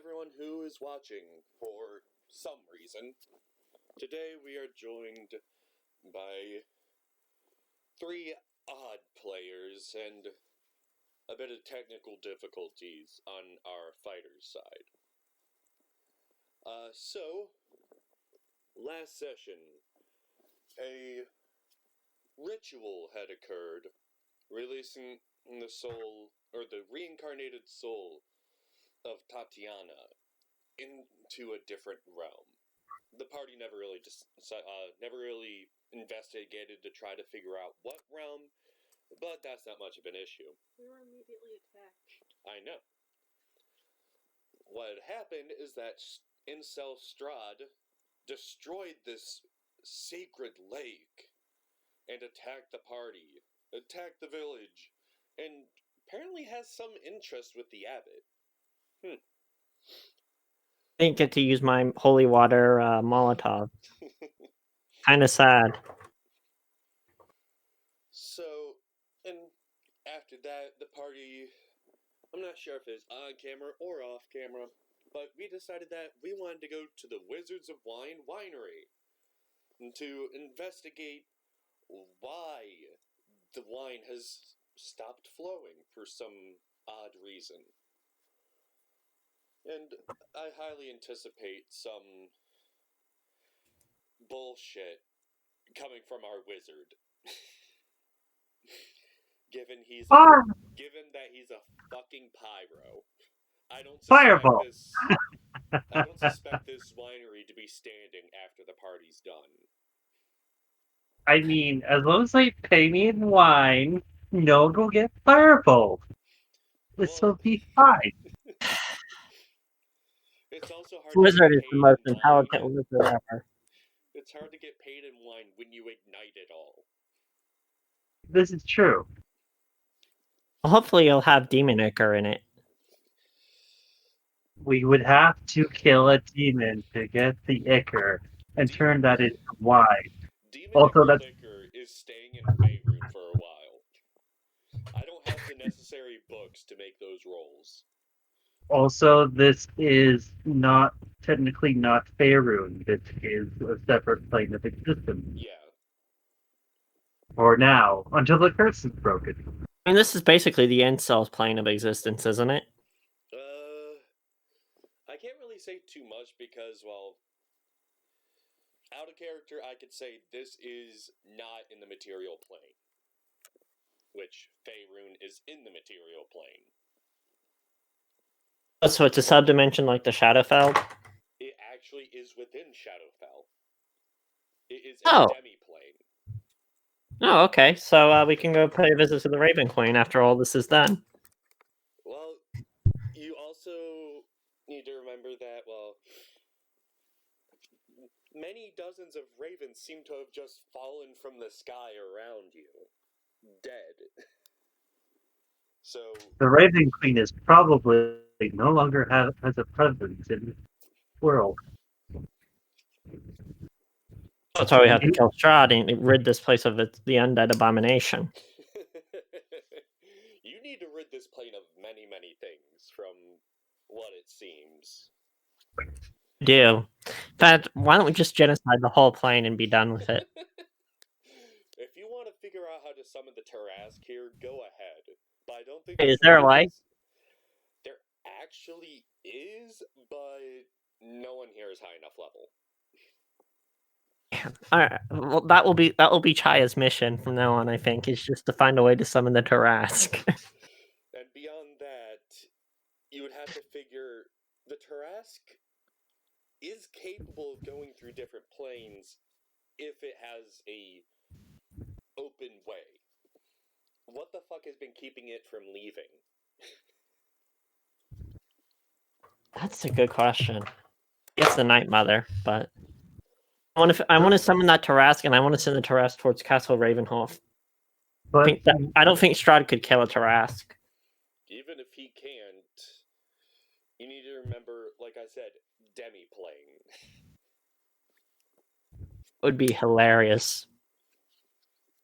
everyone who is watching for some reason. Today we are joined by three odd players and a bit of technical difficulties on our fighter's side. Last session, a ritual had occurred, releasing the soul, or the reincarnated soul of Tatiana into a different realm. The party never really investigated to try to figure out what realm, but that's not much of an issue. We were immediately attacked. I know. What had happened is that Incel Strahd destroyed this sacred lake and attacked the party, attacked the village, and apparently has some interest with the abbot. Didn't get to use my holy water Molotov. Kind of sad. So, and after that, the party, I'm not sure if it's on camera or off camera, but we decided that we wanted to go to the Wizards of Wine winery to investigate why the wine has stopped flowing for some odd reason. And I highly anticipate some bullshit coming from our wizard. Given that he's a fucking pyro. I don't suspect this winery to be standing after the party's done. I mean, as long as they pay me in wine, no one will get fireball. This will be fine. It's also hard. Wizard is the most intelligent wizard ever. It's hard to get paid in wine when you ignite it all. This is true. Well, hopefully you'll have demon ichor in it. We would have to kill a demon to get the ichor and turn that into wine. Demon ichor is staying in Faerun for a while. I don't have the necessary books to make those rolls. Also, this is technically not Faerun. This is a separate plane of existence. Yeah. For now, until the curse is broken. I mean, this is basically the Incel's plane of existence, isn't it? I can't really say too much because, well, out of character, I could say this is not in the material plane. Which Faerun is in the material plane. Oh, so it's a subdimension like the Shadowfell? It actually is within Shadowfell. It is a demi-plane. Oh, okay. So we can go pay a visit to the Raven Queen after all this is done. Well, you also need to remember that, well, many dozens of ravens seem to have just fallen from the sky around you. Dead. So the Raven Queen is probably no longer has a presence in the world. That's why we have to kill Strahd and rid this place of the undead abomination. You need to rid this plane of many, many things, from what it seems. Do. In fact, why don't we just genocide the whole plane and be done with it? If you want to figure out how to summon the Tarask here, go ahead. But I don't think. Is there a way? There actually is, but no one here is high enough level. All right. Well, that will be Chaya's mission from now on. I think is just to find a way to summon the Tarask. And beyond that, you would have to figure the Tarask is capable of going through different planes if it has a open way. What the fuck has been keeping it from leaving? That's a good question. It's the Night Mother, but I want to summon that Tarask, and I want to send the Tarask towards Castle Ravenloft. But I don't think Strahd could kill a Tarask. Even if he can't, you need to remember, like I said, demi-plane. Would be hilarious.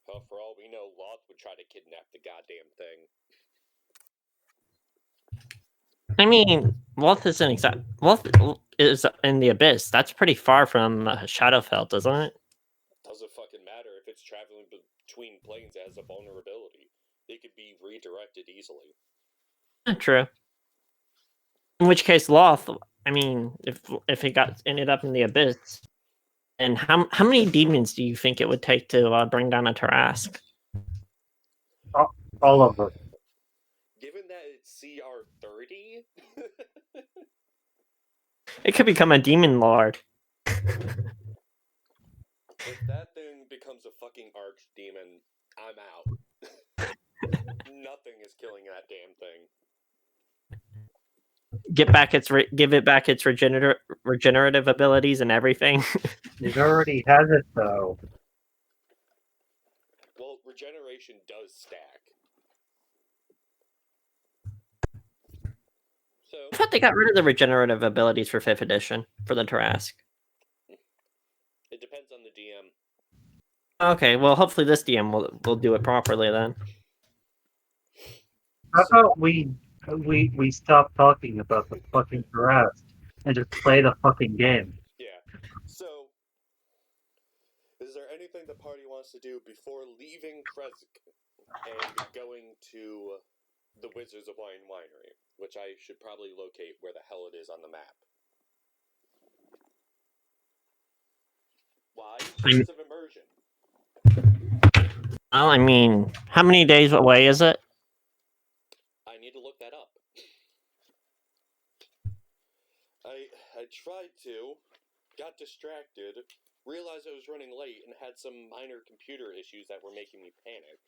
Well, for all we know, Loth would try to kidnap the goddamn thing. I mean, Wolf isn't exact. Wolf is in the abyss. That's pretty far from Shadowfell, doesn't it? Doesn't fucking matter if it's traveling between planes. It has a vulnerability. They could be redirected easily. True. In which case, Loth. I mean, if it ended up in the abyss, and how many demons do you think it would take to bring down a Tarask? All of them. Given that it's CR 30, It could become a demon lord. if that thing becomes a fucking archdemon, I'm out. Nothing is killing that damn thing. Give it back its regenerative abilities and everything. It already has it though. Well, regeneration does stack. So I thought they got rid of the regenerative abilities for 5th edition for the Tarask. it depends on the DM. Okay, well, hopefully this DM will do it properly then. How about we stop talking about the fucking harass and just play the fucking game? Yeah. So, is there anything the party wants to do before leaving Kresk and going to the Wizards of Wine Winery, which I should probably locate where the hell it is on the map? Why? Because of immersion. Well, I mean, how many days away is it? I need to look that up. I tried to, got distracted, realized I was running late, and had some minor computer issues that were making me panic.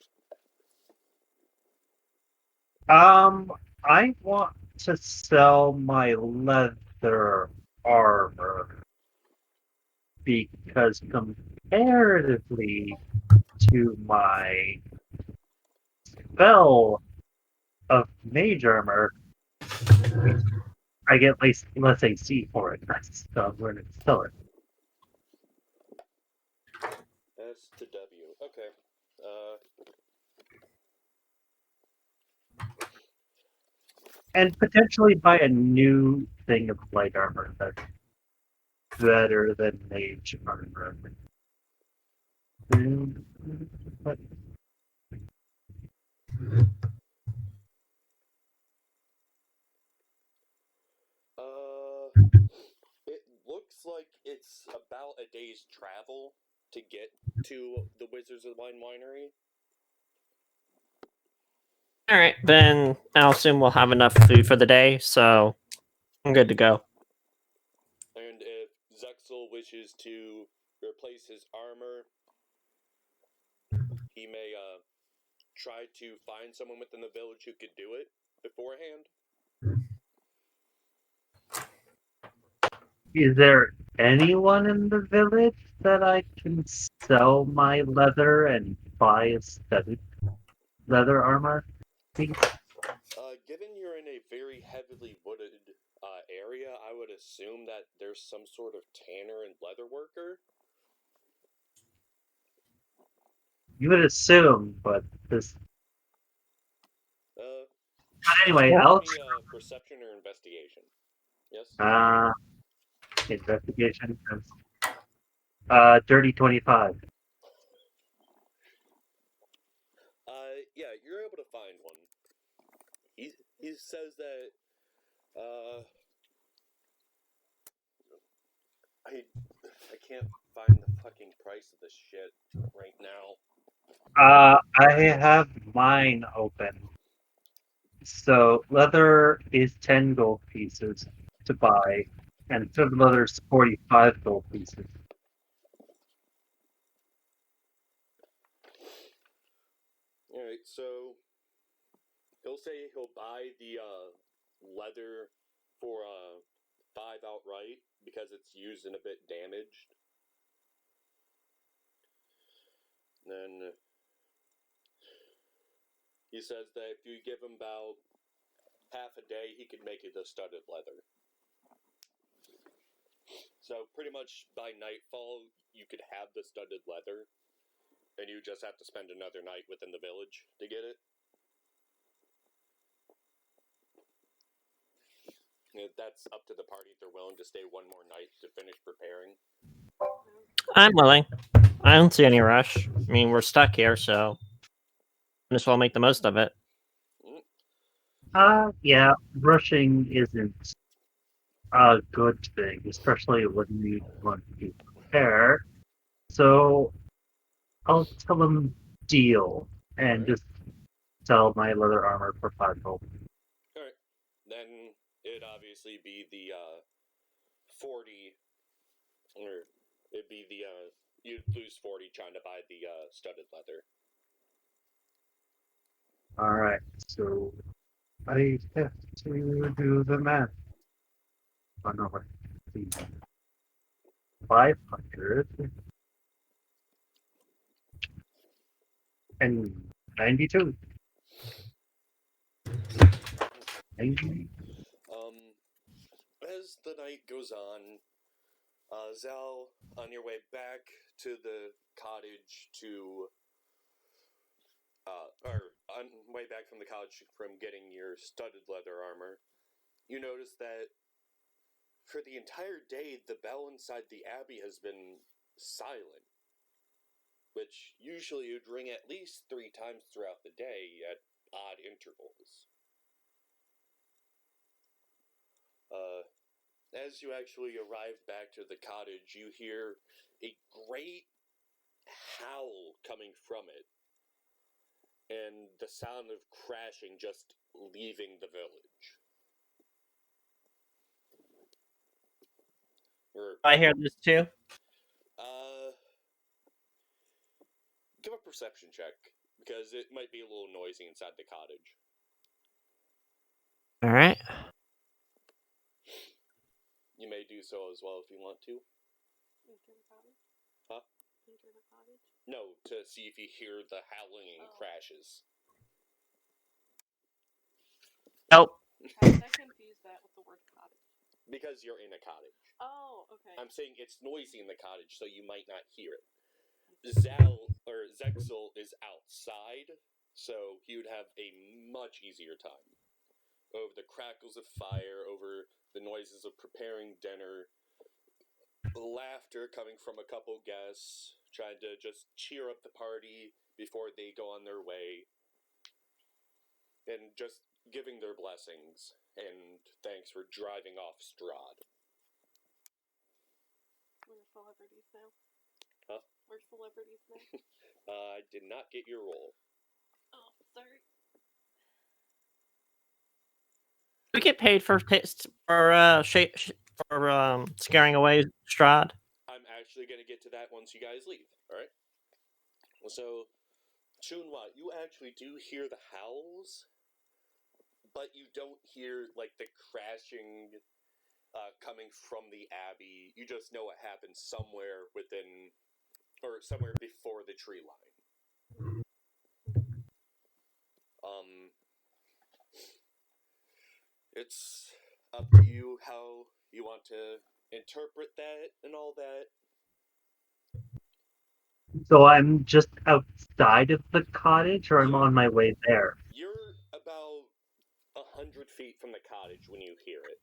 I want to sell my leather armor because comparatively to my spell of mage armor, I get less AC for it. So I'm going to sell it. S to W. Okay. And potentially buy a new thing of light armor that's better than mage armor. But It looks like it's about a day's travel to get to the Wizards of the Wine Winery. All right, then I'll assume we'll have enough food for the day, so I'm good to go. And if Zexel wishes to replace his armor, he may try to find someone within the village who could do it beforehand. is there anyone in the village that I can sell my leather and buy a studded leather armor piece? Given you're in a very heavily wooded area, I would assume that there's some sort of tanner and leather worker. You would assume, but this. But Anyway, give I'll. me perception or investigation. Yes. Investigation. Dirty 25. Yeah, you're able to find one. He says that I can't find the fucking price of this shit right now. I have mine open. So leather is 10 gold pieces to buy, and studded leather is 45 gold pieces. Alright, so he'll say he'll buy the leather for 5 outright because it's used and a bit damaged. Then he says that if you give him about half a day, he could make it a studded leather. So pretty much by nightfall, you could have the studded leather, and you just have to spend another night within the village to get it. That's up to the party if they're willing to stay one more night to finish preparing. I'm willing. I don't see any rush. I mean, we're stuck here, so might as well make the most of it. Yeah, rushing isn't a good thing, especially when you want to prepare. So I'll tell them deal and just sell my leather armor for 5 gold. Alright. Then it'd obviously be the 40, or it'd be the, you'd lose 40 trying to buy the studded leather. Alright, so I have to do the math. Oh no, wait. 500 and 92. 90. As the night goes on, Zal, on your way back to the cottage to, or on way back from the cottage from getting your studded leather armor, you notice that for the entire day, the bell inside the abbey has been silent, which usually would ring at least 3 times throughout the day at odd intervals. As you actually arrive back to the cottage, you hear a great howl coming from it, and the sound of crashing just leaving the village. I hear this too. Give a perception check, because it might be a little noisy inside the cottage. All right. You may do so as well if you want to. Enter the cottage? Huh? Enter the cottage? No, to see if you hear the howling and crashes. Nope. How did I confuse that with the word cottage? Because you're in a cottage. Oh, okay. I'm saying it's noisy in the cottage, so you might not hear it. Zexel is outside, so he would have a much easier time. Over the crackles of fire, over the noises of preparing dinner, laughter coming from a couple guests, trying to just cheer up the party before they go on their way, and just giving their blessings, and thanks for driving off Strahd. We're celebrities now. Huh? We're celebrities now. I did not get your role. Oh, sorry. We get paid for scaring away Strahd. I'm actually going to get to that once you guys leave, alright? So, Chunwa, you actually do hear the howls, but you don't hear, like, the crashing coming from the abbey. You just know it happened somewhere within, or somewhere before the tree line. It's up to you how you want to interpret that and all that. So I'm just outside of the cottage, or I'm on my way there? You're about 100 feet from the cottage when you hear it.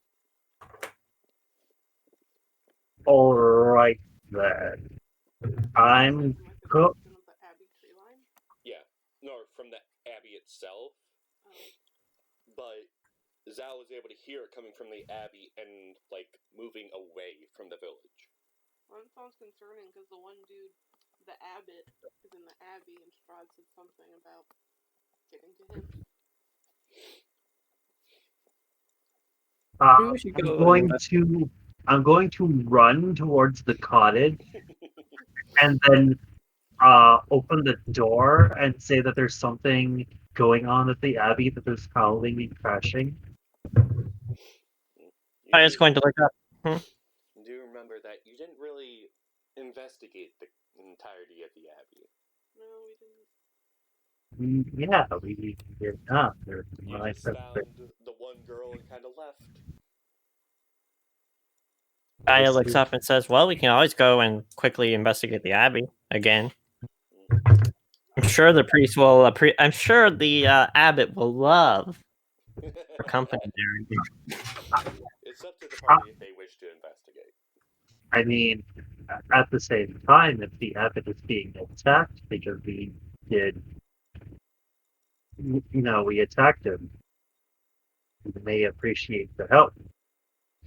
Alright then. I'm go. From the Abbey tree line? Yeah, no, from the abbey itself. Oh. But Zal was able to hear it coming from the abbey and, like, moving away from the village. Well, that sounds concerning because the one dude, the abbot, is in the abbey and Strahd said something about getting to him. I'm going to run towards the cottage and then open the door and say that there's something going on at the abbey, that there's howling and crashing. I was going to look up. Do remember that you didn't really investigate the entirety of the abbey. No, we didn't. Yeah, we did not. You just found the one girl and kind of left. Aya looks up and says, "Well, we can always go and quickly investigate the abbey again. I'm sure the priest will. I'm sure the abbot will love our company there." It's It's up to the party if they wish to investigate. I mean, at the same time, if the abbot is being attacked because we did, we attacked him, we may appreciate the help.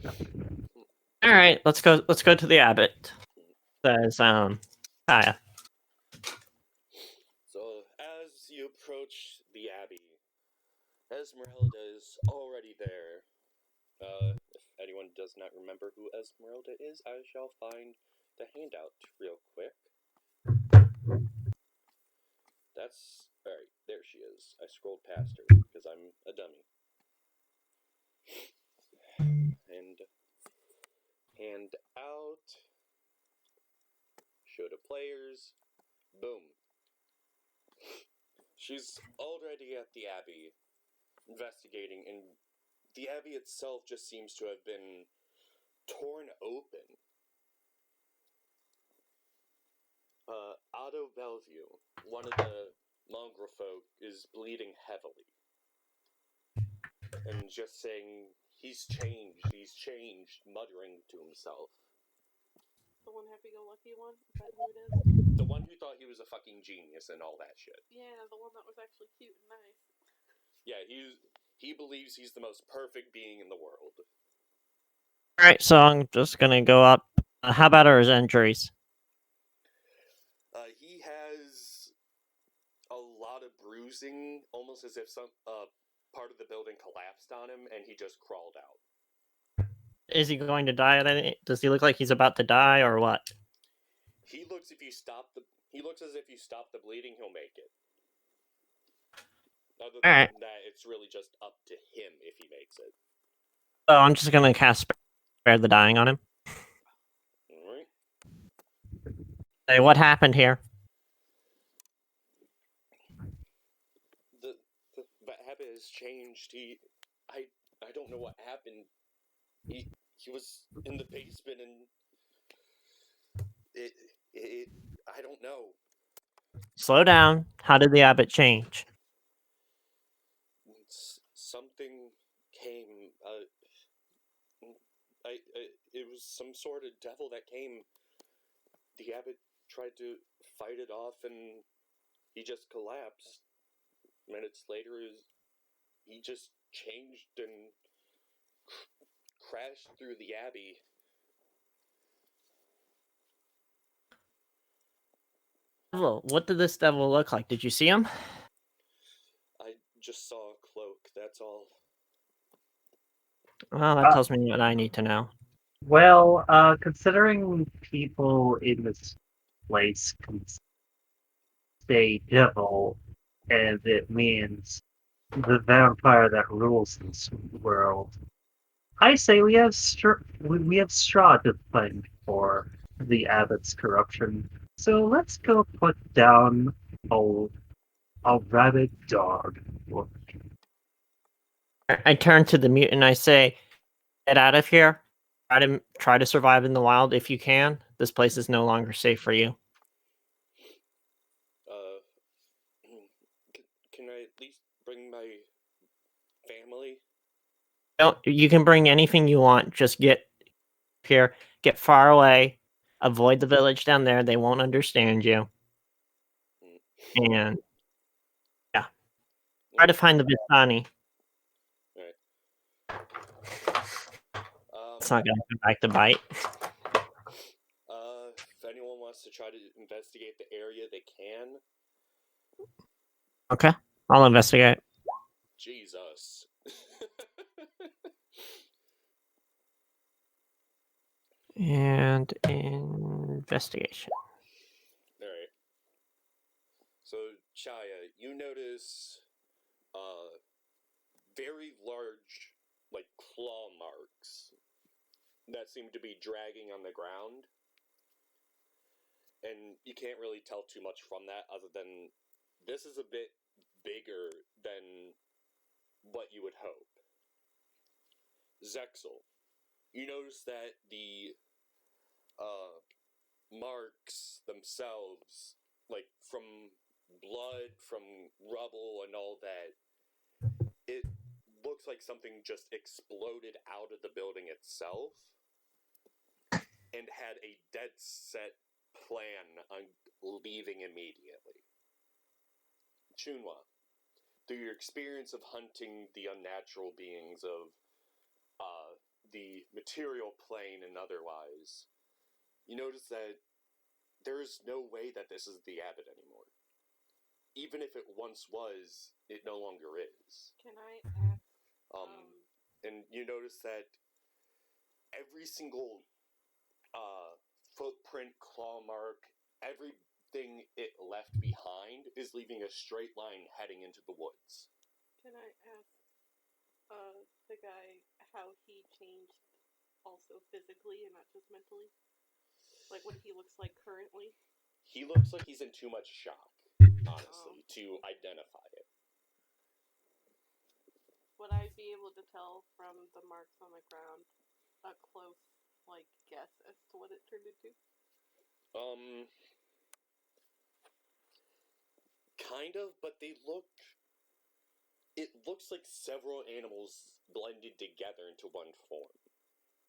All right, let's go. Let's go to the abbot. Says Kaya. So, as you approach the abbey, Esmeralda is already there. If anyone does not remember who Esmeralda is, I shall find the handout real quick. That's alright, there she is. I scrolled past her because I'm a dummy. And hand out. Show to players. Boom. She's already at the abbey, investigating, and the abbey itself just seems to have been torn open. Otto Bellevue, one of the mongrel folk, is bleeding heavily. And just saying, he's changed, muttering to himself. The one happy-go-lucky one? Is that who it is? The one who thought he was a fucking genius and all that shit. Yeah, the one that was actually cute and nice. Yeah, he believes he's the most perfect being in the world. All right, so I'm just gonna go up. How about his injuries? He has a lot of bruising, almost as if some part of the building collapsed on him and he just crawled out. Is he going to die? Does he look like he's about to die, or what? He looks as if you stop the bleeding, he'll make it. Other than Alright. that, it's really just up to him if he makes it. So I'm just gonna cast Spare the Dying on him. Alright. Hey, what happened here? The habit has changed. I don't know what happened. He was in the basement and I don't know. Slow down. How did the abbot change? Something came. It was some sort of devil that came. The abbot tried to fight it off, and he just collapsed. Minutes later, he just changed and crashed through the abbey. Devil. What did this devil look like? Did you see him? I just saw a cloak, that's all. Well, that tells me what I need to know. Well, considering people in this place can say devil, and it means the vampire that rules this world, I say we have straw to blame for the abbot's corruption. So let's go put down a rabid dog. I turn to the mute and I say, "Get out of here. Try to survive in the wild if you can. This place is no longer safe for you." Can I at least bring my family? You can bring anything you want. Just get here, get far away, avoid the village down there. They won't understand you. And yeah, try to find the Vistani. Right. It's not gonna come back to bite. If anyone wants to try to investigate the area, they can. Okay, I'll investigate. Jesus. And investigation. Alright. So, Chaya, you notice very large, like, claw marks that seem to be dragging on the ground. And you can't really tell too much from that other than this is a bit bigger than what you would hope. Zexel, you notice that the marks themselves, like from blood, from rubble and all that, it looks looks like something just exploded out of the building itself and had a dead set plan on leaving immediately. Chunwa, through your experience of hunting the unnatural beings of the material plane and otherwise, you notice that there's no way that this is the abbot anymore. Even if it once was, it no longer is. Can I ask? And you notice that every single footprint, claw mark, everything it left behind is leaving a straight line heading into the woods. Can I ask the guy how he changed also physically and not just mentally? Like what he looks like currently? He looks like he's in too much shock, honestly, to identify it. Would I be able to tell from the marks on the ground a close, like, guess as to what it turned into? Kind of, but it looks like several animals blended together into one form.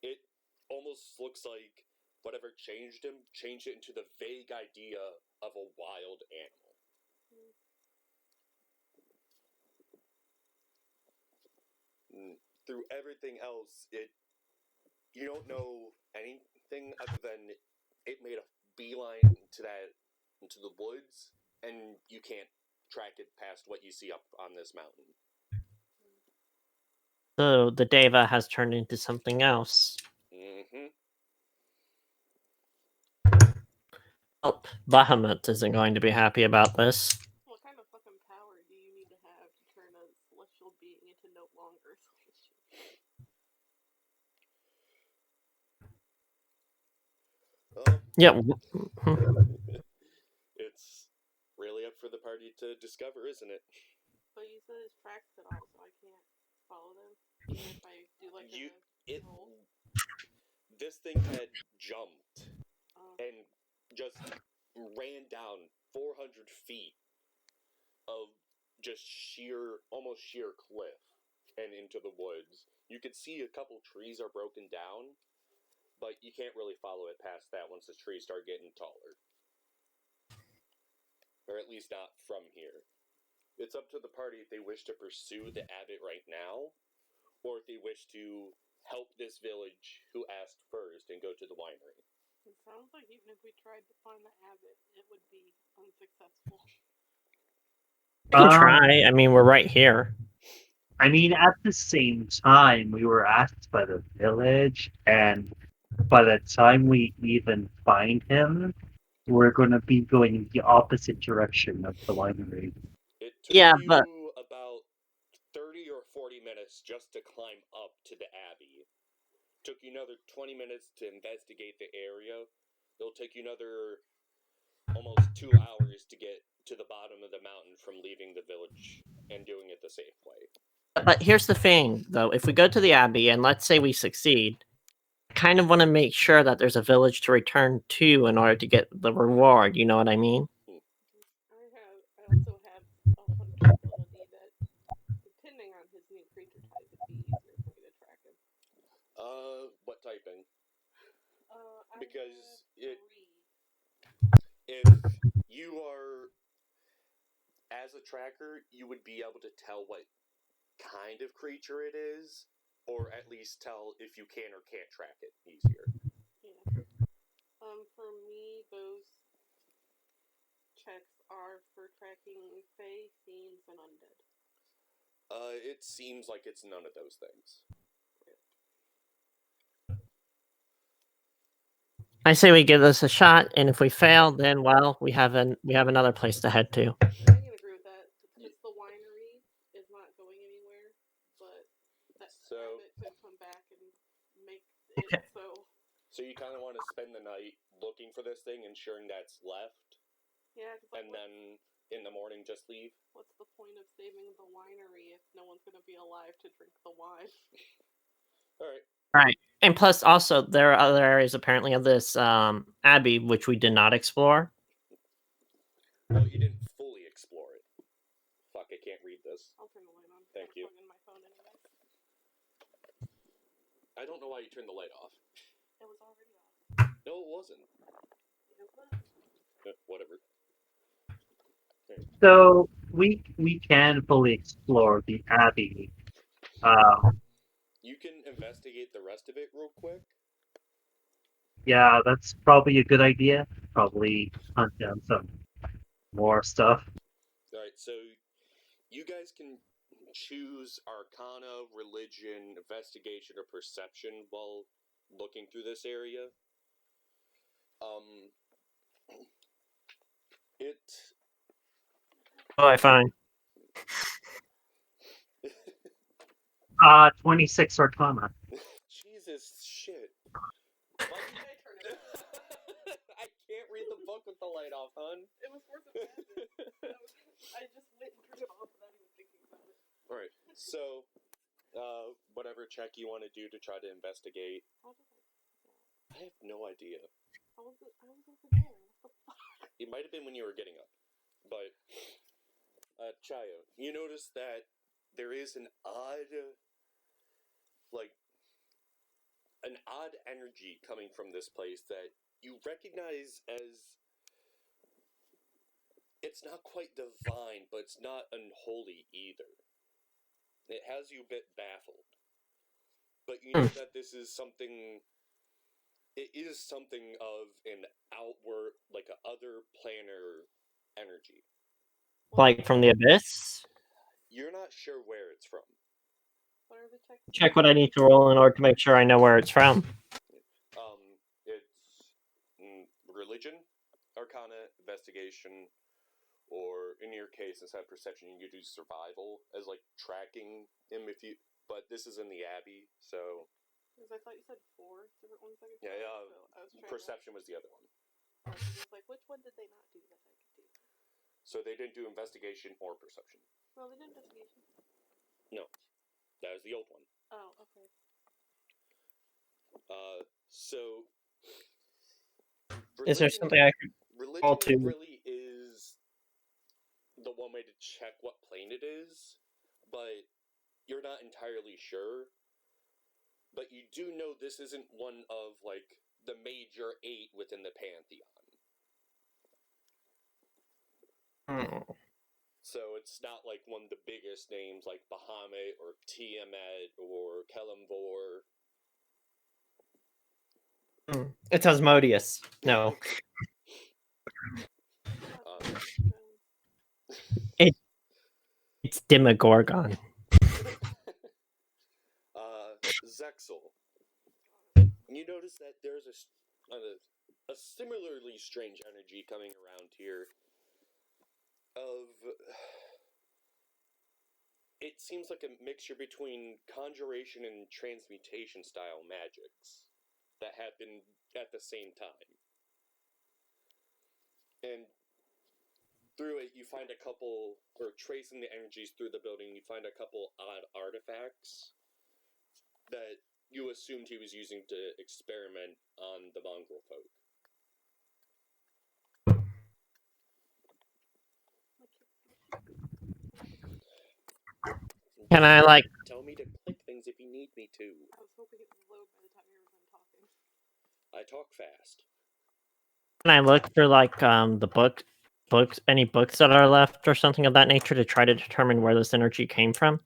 It almost looks like whatever changed him changed it into the vague idea of a wild animal. Through everything else, you don't know anything other than it made a beeline into the woods, and you can't track it past what you see up on this mountain. So the Deva has turned into something else. Mm-hmm. Well, Bahamut isn't going to be happy about this. What kind of fucking power do you need to have to turn a celestial being into no longer celestial? Yeah. It's really up for the party to discover, isn't it? But you said his tracks cut off, so I can't follow them. Even if I do like a roll. This thing had jumped and just ran down 400 feet of just almost sheer cliff and into the woods. You could see a couple trees are broken down, but you can't really follow it past that once the trees start getting taller. Or at least not from here. It's up to the party if they wish to pursue the abbot right now, or if they wish to help this village who asked first and go to the winery. It sounds like even if we tried to find the abbot, it would be unsuccessful. We can try. I mean, we're right here. I mean, at the same time, we were asked by the village, and by the time we even find him, we're going to be going in the opposite direction of the winery. It took you but about 30 or 40 minutes just to climb up to the abbey. Took you another 20 minutes to investigate the area. It'll take you another almost 2 hours to get to the bottom of the mountain from leaving the village and doing it the safe way. But here's the thing, though. If we go to the abbey and let's say we succeed, I kind of want to make sure that there's a village to return to in order to get the reward. You know what I mean? I also have a hunter ability that, depending on his new creature type, it'd be easier for me to track him. What typing? Because if you are as a tracker, you would be able to tell what kind of creature it is, or at least tell if you can or can't track it easier. Yeah. For me, those checks are for tracking Fae, Fiends, and Undead. It seems like it's none of those things. I say we give this a shot, and if we fail, then well, we have another place to head to. I can agree with that, because the winery is not going anywhere, but that abbot could come back and make it so. So you kind of want to spend the night looking for this thing, ensuring that's left. Yeah, and then in the morning just leave. What's the point of saving the winery if no one's going to be alive to drink the wine? All right. Right. And plus, also, there are other areas apparently of this abbey which we did not explore. Well, you didn't fully explore it. Fuck, I can't read this. I'll turn the light on. Thank you. In my phone anyway. I don't know why you turned the light off. It was already off. No, it wasn't. It was. Whatever. So we can fully explore the Abbey. You can investigate the rest of it real quick. Yeah, that's probably a good idea. Probably hunt down some more stuff. Alright, so you guys can choose Arcana, Religion, Investigation, or Perception while looking through this area. It... Oh, I find. 26 Arcana. Jesus shit. Why did I turn it off? I can't read the book with the light off, hon. It was worth a magic. I just went and turned it off without even thinking about it. Alright, so, whatever check you want to do to try to investigate. How did I? I have no idea. I was over there. What the fuck? It might have been when you were getting up. But, Chayo, you notice that there is an odd energy coming from this place that you recognize as... It's not quite divine, but it's not unholy either. It has you a bit baffled. But you know that this is something... It is something of an outward, like a other planar energy. Like from the abyss? You're not sure where it's from. What are the checks? Check what I need to roll in order to make sure I know where it's from. It's religion, arcana, investigation, or in your case, instead of perception, you could do survival as like tracking him if you. But this is in the Abbey, so. Because I thought you said 4 different ones I could Yeah, try, yeah. so I was trying Perception was the other one. I was like, which one did they not do that I could do? So they didn't do investigation or perception. No, they did investigation. No, that was the old one. Oh, okay. So. Is there something I could roll Religion to? really is the one way to check what plane it is, but you're not entirely sure. But you do know this isn't one of, like, the major 8 within the Pantheon. So it's not like one of the biggest names like Bahamut or Tiamat or Kelemvor. It's Asmodeus. No. It's Demogorgon. Zexel. You notice that there's a similarly strange energy coming around here of... It seems like a mixture between conjuration and transmutation style magics that happen at the same time. And through it, you find a couple, or tracing the energies through the building, you find a couple odd artifacts that you assumed he was using to experiment on the mongrel folk. Can I, like... Tell me to click things if you need me to. I was hoping it would load by the time you were done talking. I talk fast. Can I look for, like, the books, any books that are left or something of that nature to try to determine where this energy came from?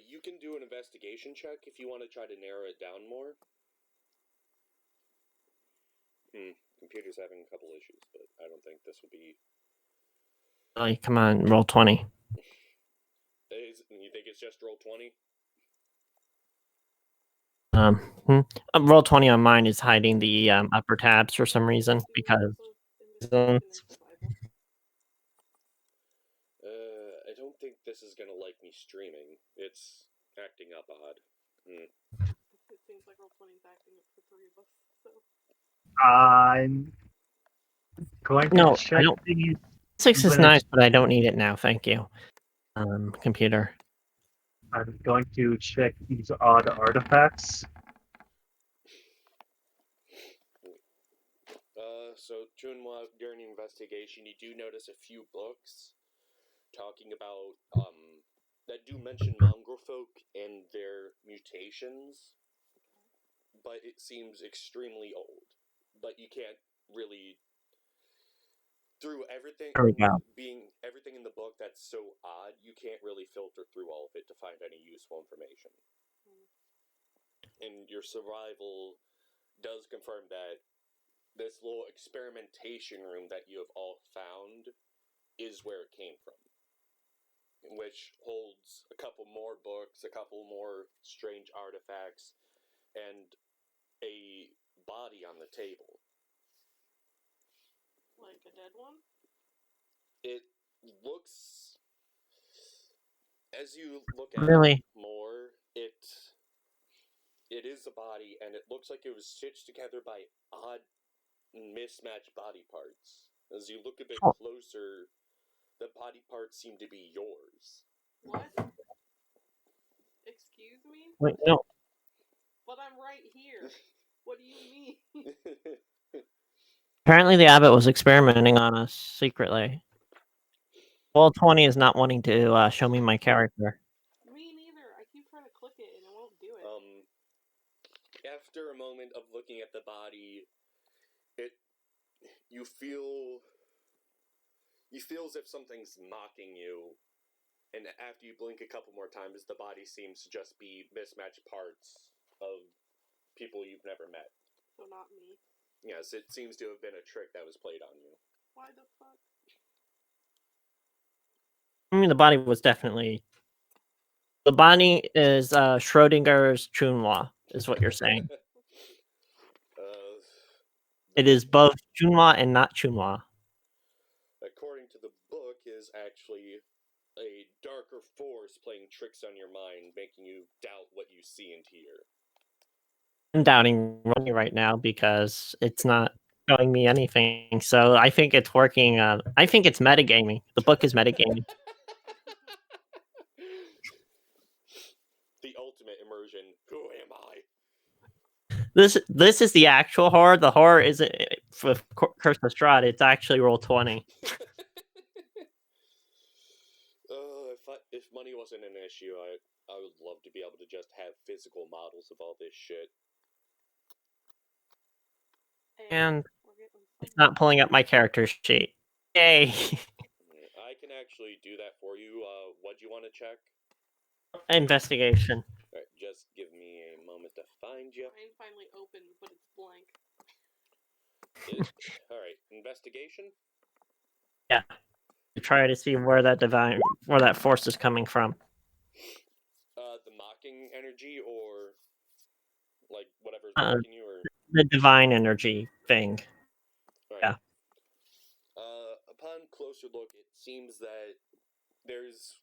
You can do an investigation check if you want to try to narrow it down more. Computer's having a couple issues, but I don't think this would be... Like, come on, roll 20. You think it's just roll 20? Roll 20 on mine is hiding the upper tabs for some reason, because... I don't think this is gonna like me streaming. It's acting up odd. It seems like Roll20 is acting up for 3 of us, so... I'm going to check these. 6 is nice, but I don't need it now, thank you. Computer. I'm going to check these odd artifacts. So during the investigation, you do notice a few books talking about, that do mention mongrel folk and their mutations. but it seems extremely old. But you can't really, through everything There we go. everything in the book that's so odd, you can't really filter through all of it to find any useful information. And your survival does confirm that this little experimentation room that you have all found is where it came from, which holds a couple more books, a couple more strange artifacts, and a body on the table. Like a dead one? It looks, as you look at Really? it more, it is a body, and it looks like it was stitched together by odd, mismatched body parts. As you look a bit closer, the body parts seem to be yours. What? Excuse me? Wait, no. But I'm right here. What do you mean? Apparently, the abbot was experimenting on us secretly. Well, 20 is not wanting to show me my character. Me neither. I keep trying to click it and it won't do it. After a moment of looking at the body, you feel as if something's mocking you, and after you blink a couple more times, the body seems to just be mismatched parts of people you've never met. So not me. Yes, it seems to have been a trick that was played on you. Why the fuck? I mean, the body was definitely... The body is Schrodinger's Chunwa, is what you're saying. It is both Chunwa and not Chunwa. According to the book, is actually a darker force playing tricks on your mind, making you doubt what you see and hear. I'm doubting Ronnie right now because it's not showing me anything. So I think it's working. I think it's metagaming. The book is metagaming. The ultimate immersion. Who am I? This is the actual horror. The horror isn't for Curse of Strahd. It's actually Roll20. If money wasn't an issue, I would love to be able to just have physical models of all this shit. And it's not pulling up my character sheet. Yay! I can actually do that for you. What do you want to check? Investigation. Alright, just give me a moment to find you. Mine finally opened, but it's blank. Alright, investigation? Yeah. To try to see where that force is coming from. The mocking energy, or like whatever's mocking you, or the divine energy thing. right. Yeah. Upon closer look, it seems that there's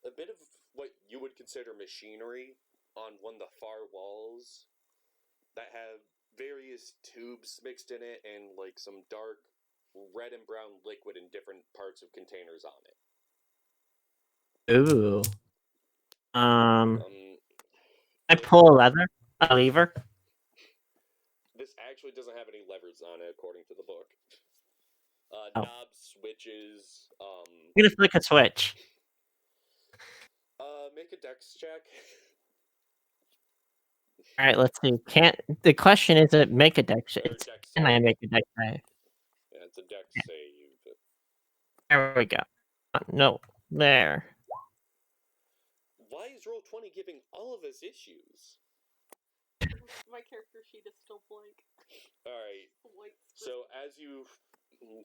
a bit of what you would consider machinery on one of the far walls that have various tubes mixed in it and like some dark red and brown liquid in different parts of containers on it. Ooh. I pull a lever. This actually doesn't have any levers on it, according to the book. Knobs, switches. I'm gonna flick a switch. Make a dex check. All right, let's see. The question isn't make a dex check. Can I make a dex save? Yeah, it's a dex save. There we go. No, there. Why is Roll20 giving all of us issues? My character sheet is still blank. Alright, so as you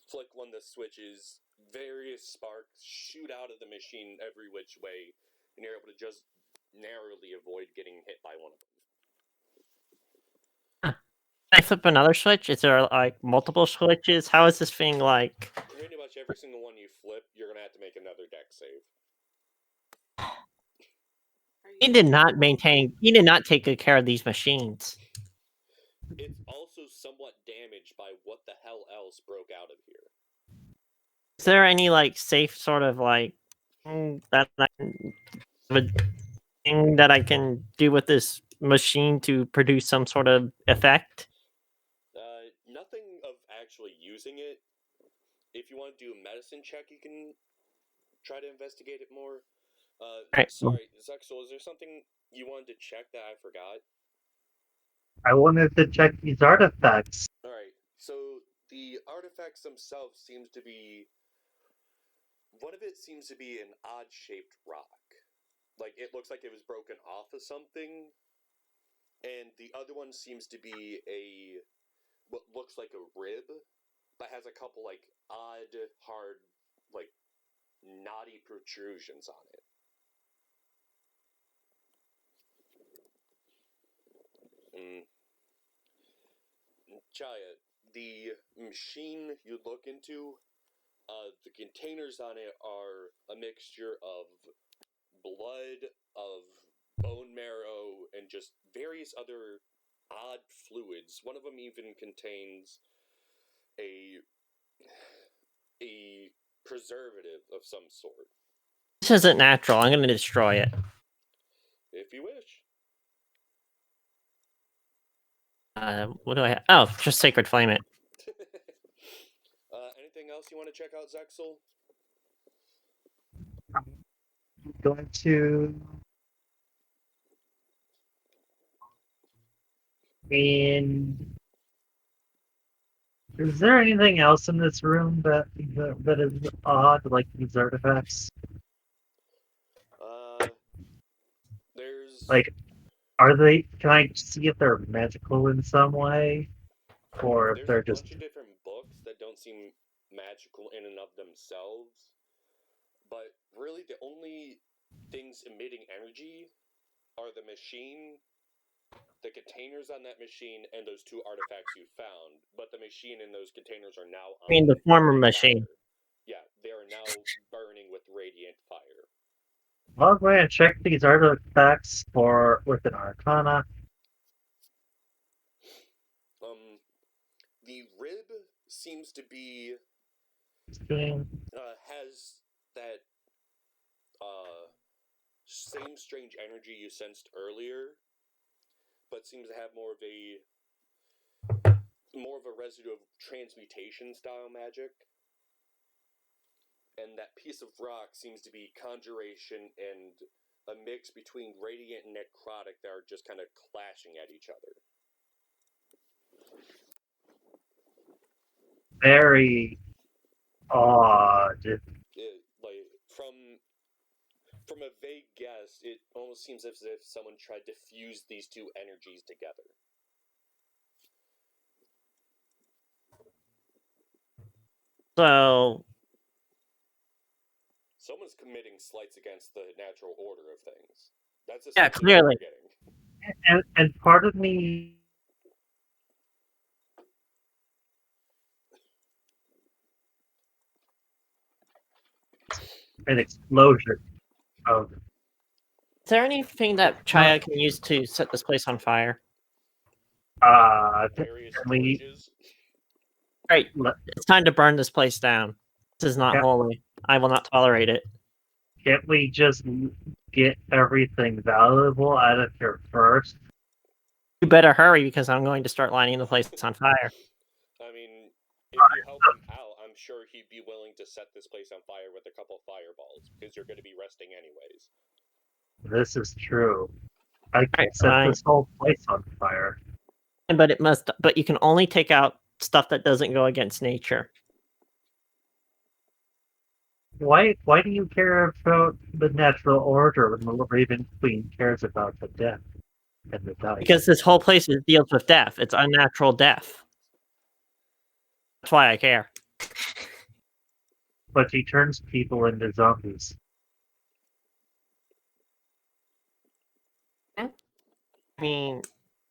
flick one of the switches, various sparks shoot out of the machine every which way, and you're able to just narrowly avoid getting hit by one of them. Can I flip another switch? Is there like multiple switches? How is this thing like? Pretty much every single one you flip, you're gonna have to make another dex save. He did not take good care of these machines. It's also somewhat damaged by what the hell else broke out of here. Is there any like safe sort of like that thing that I can do with this machine to produce some sort of effect? Nothing of actually using it. If you want to do a medicine check, you can try to investigate it more. Right. Sorry, Zexel, is there something You wanted to check that? I forgot. I wanted to check these artifacts. All right. So the artifacts themselves seems to be. One of it seems to be an odd-shaped rock. Like, it looks like it was broken off of something. And the other one seems to be what looks like a rib, but has a couple, like, odd, hard, like, knotty protrusions on it. Chaya, the machine you look into, the containers on it are a mixture of blood, of bone marrow, and just various other odd fluids. One of them even contains a preservative of some sort. This isn't natural. I'm going to destroy it. If you wish. What do I have? Oh, just Sacred Flame it. Anything else you want to check out, Zexel? I'm going to. And is there anything else in this room that is odd, like these artifacts? There's Like, are they? Can I see if they're magical in some way, or if there's they're a just? bunch of different books that don't seem magical in and of themselves, but really the only things emitting energy are the machine, the containers on that machine, and those two artifacts you found. But the machine and those containers are now on I mean, the former machine. fire. Yeah, they are now burning with radiant fire. Well, I'm going to check these artifacts with an Arcana. The rib seems to be has that same strange energy you sensed earlier, but seems to have more of a residue of transmutation style magic. And that piece of rock seems to be conjuration and a mix between radiant and necrotic that are just kind of clashing at each other. Very odd. Like from a vague guess, it almost seems as if someone tried to fuse these two energies together. So, Someone's committing slights against the natural order of things. That's yeah, essentially what clearly. we're getting. And part of me an explosion of Is there anything that Chaya can use to set this place on fire? Various can we torches. Right, let- it's time to burn this place down. This is not Yeah. holy. I will not tolerate it. can't we just get everything valuable out of here first? You better hurry because I'm going to start lighting the place on fire. I mean, if you help him out, I'm sure he'd be willing to set this place on fire with a couple fireballs, because you're going to be resting anyways. This is true. I can Right, set fine. this whole place on fire. But you can only take out stuff that doesn't go against nature. Why do you care about the natural order when the Raven Queen cares about the death and the dying? Because this whole place deals with death. It's unnatural death. That's why I care. But she turns people into zombies. I mean,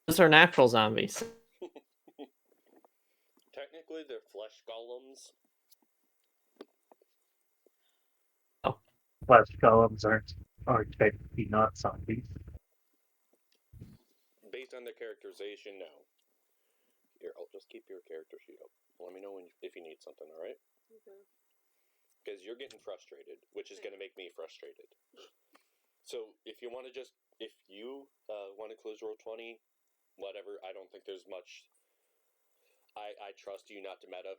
those are natural zombies. Technically, they're flesh golems. Flesh golems are technically not zombies. Based on the characterization, no. Here, I'll just keep your character sheet up. Let me know if you need something, alright? Okay. Because you're getting frustrated, which is going to make me frustrated. So, if you want to want to close roll 20, whatever, I don't think there's much. I trust you not to meta.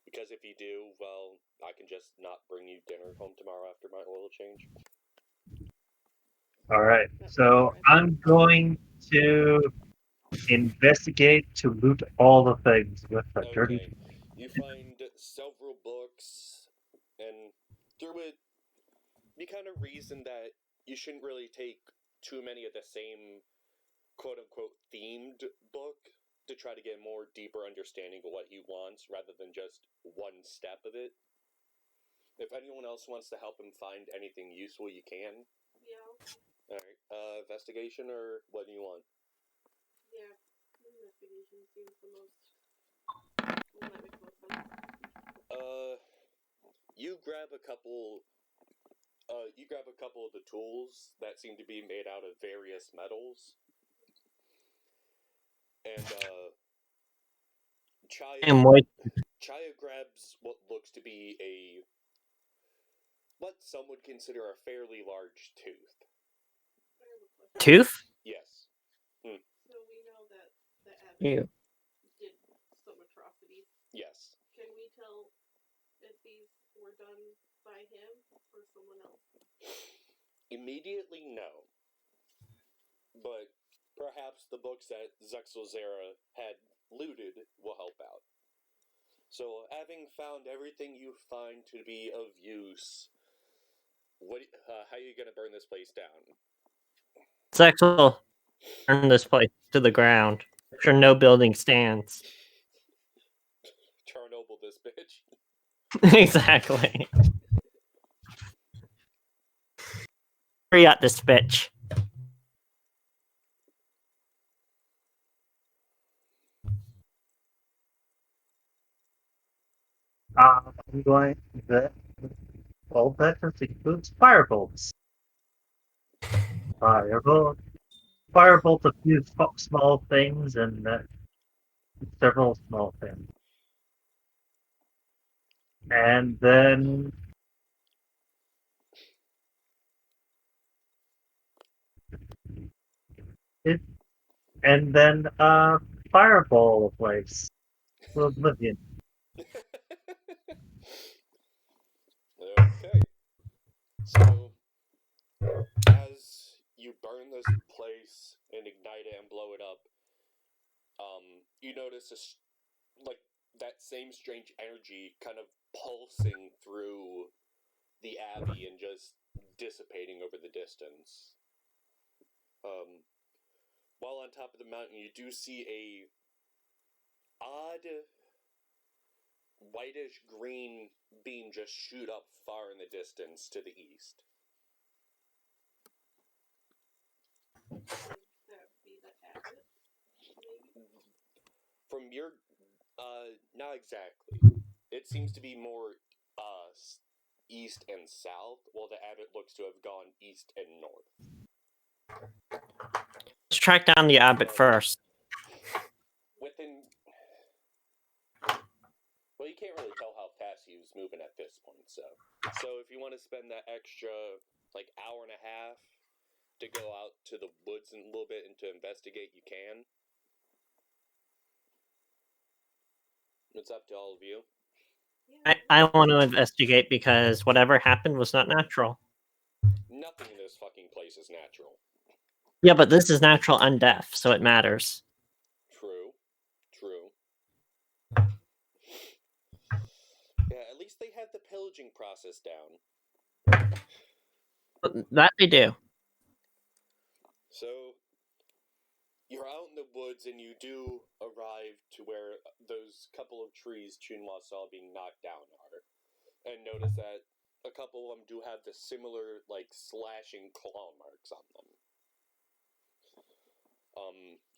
Because if you do, well, I can just not bring you dinner home tomorrow after my oil change. All right. That's So right. I'm going to investigate to loot all the things with the dirty. Okay. You find several books, and through it, you kind of reason that you shouldn't really take too many of the same quote unquote themed book to try to get a more deeper understanding of what he wants rather than just one step of it. If anyone else wants to help him find anything useful, you can. Yeah. Alright, investigation or what do you want? Yeah. Investigation seems the most. Well, that makes most sense. You grab a couple. You grab a couple of the tools that seem to be made out of various metals, and And what? Chaya grabs what looks to be what some would consider a fairly large tooth. I have a question. Tooth? Yes. So we know that the abbot You. did some atrocities. Yes. Can we tell if these were done by him or someone else? Immediately, no. But perhaps the books that Zexelzera had looted will help out. So, having found everything you find to be of use, how are you gonna burn this place down? Sex will turn this place to the ground. Make sure no building stands. Chernobyl this bitch. Exactly. Hurry up this bitch. I'm going the all that includes firebolts. Firebolt, firebolt a few small things and several small things, and then it, and then fireball place for oblivion. Okay. So, as you burn this place and ignite it and blow it up, you notice like that same strange energy kind of pulsing through the abbey and just dissipating over the distance. While on top of the mountain, you do see a odd whitish green beam just shoot up far in the distance to the east. Would that be the abbot? Maybe? From your, not exactly. It seems to be more east and south, while the abbot looks to have gone east and north. Let's track down the abbot first. Within, well, you can't really tell how fast he was moving at this point. So if you want to spend that extra like hour and a half to go out to the woods in a little bit and to investigate, you can. It's up to all of you. Yeah. I want to investigate because whatever happened was not natural. Nothing in this fucking place is natural. Yeah, but this is natural undeath, so it matters. True. Yeah, at least they have the pillaging process down. That they do. So, you're out in the woods and you do arrive to where those couple of trees Chunhua saw being knocked down are. And notice that a couple of them do have the similar, like, slashing claw marks on them.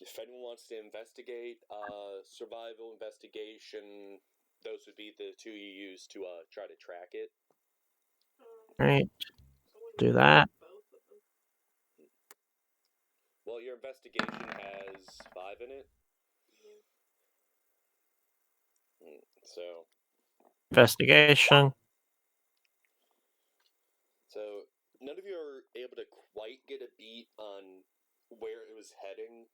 If anyone wants to investigate, survival, investigation, those would be the two you use to try to track it. Right. Do that. Both of them. Well, your investigation has 5 in it. Yeah. So Investigation. So none of you are able to quite get a beat on where it was heading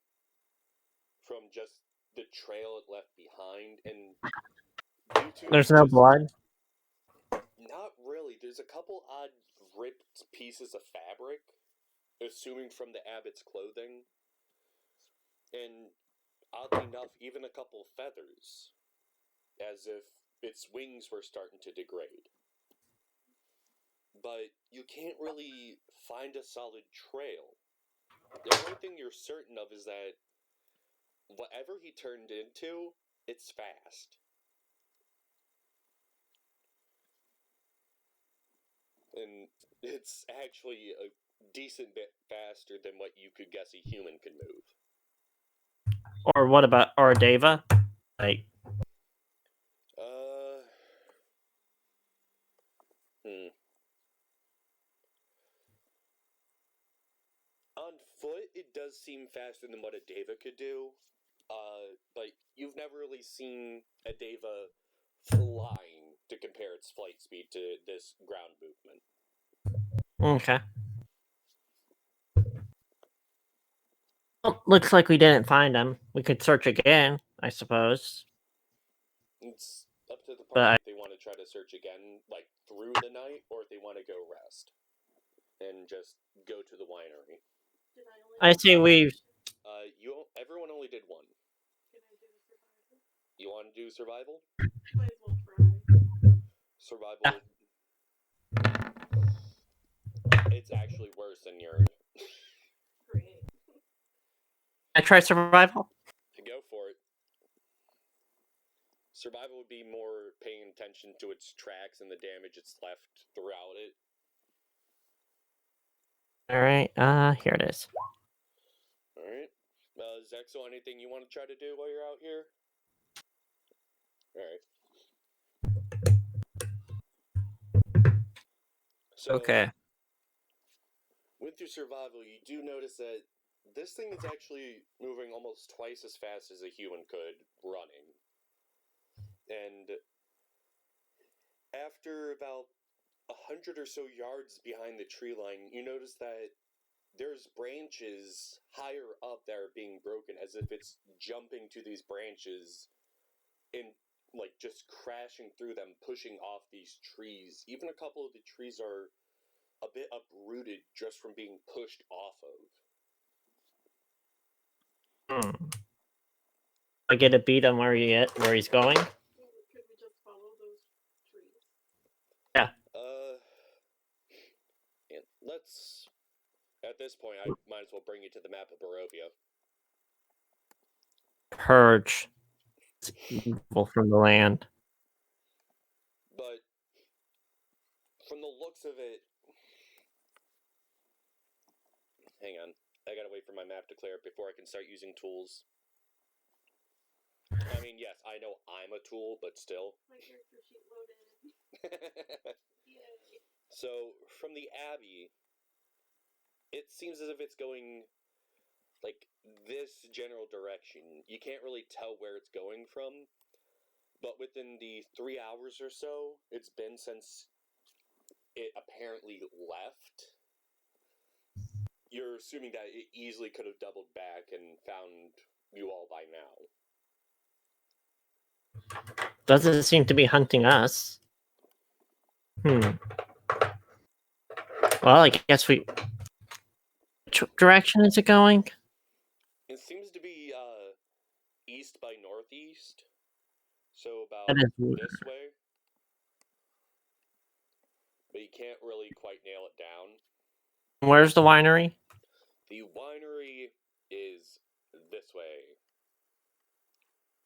from just the trail it left behind, and due to There's no blood. Not really. There's a couple odd ripped pieces of fabric, assuming from the abbot's clothing, and oddly enough, even a couple feathers, as if its wings were starting to degrade. But you can't really find a solid trail. The only thing you're certain of is that whatever he turned into, it's fast. And it's actually a decent bit faster than what you could guess a human could move. Or what about Ardeva? Like, On foot, it does seem faster than what a Deva could do. But you've never really seen a Deva flying to compare its flight speed to this ground movement. okay. Well, looks like we didn't find him. We could search again, I suppose. It's up to the But party if they want to try to search again, like through the night, or if they want to go rest and just go to the winery. I say we. Everyone only did one. Can I do survival? You want to do survival? Might as well try. Survival. It's actually worse than your. Great. I try survival. Go for it. Survival would be more paying attention to its tracks and the damage it's left throughout it. All right. Here it is. All right. Zexo, anything you want to try to do while you're out here? All right. So, Okay. with your survival, you do notice that this thing is actually moving almost twice as fast as a human could running. And after about 100 or so yards behind the tree line, you notice that there's branches higher up that are being broken, as if it's jumping to these branches and like just crashing through them, pushing off these trees. Even a couple of the trees are a bit uprooted just from being pushed off of. I get a beat on where he's going. Could we just follow those trees? Yeah. And let's. At this point, I might as well bring you to the map of Barovia. Purge evil from the land. But from the looks of it, hang on, I gotta wait for my map to clear up before I can start using tools. I mean, yes, I know I'm a tool, but still. My character sheet loaded. Yay. So, from the Abbey, it seems as if it's going like this general direction. You can't really tell where it's going from, but within the 3 hours or so it's been since it apparently left, you're assuming that it easily could have doubled back and found you all by now. Doesn't seem to be hunting us. Well, I guess we. Which direction is it going? It seems to be east by northeast, so about That is this way. But you can't really quite nail it down. Where's the winery? The winery is this way.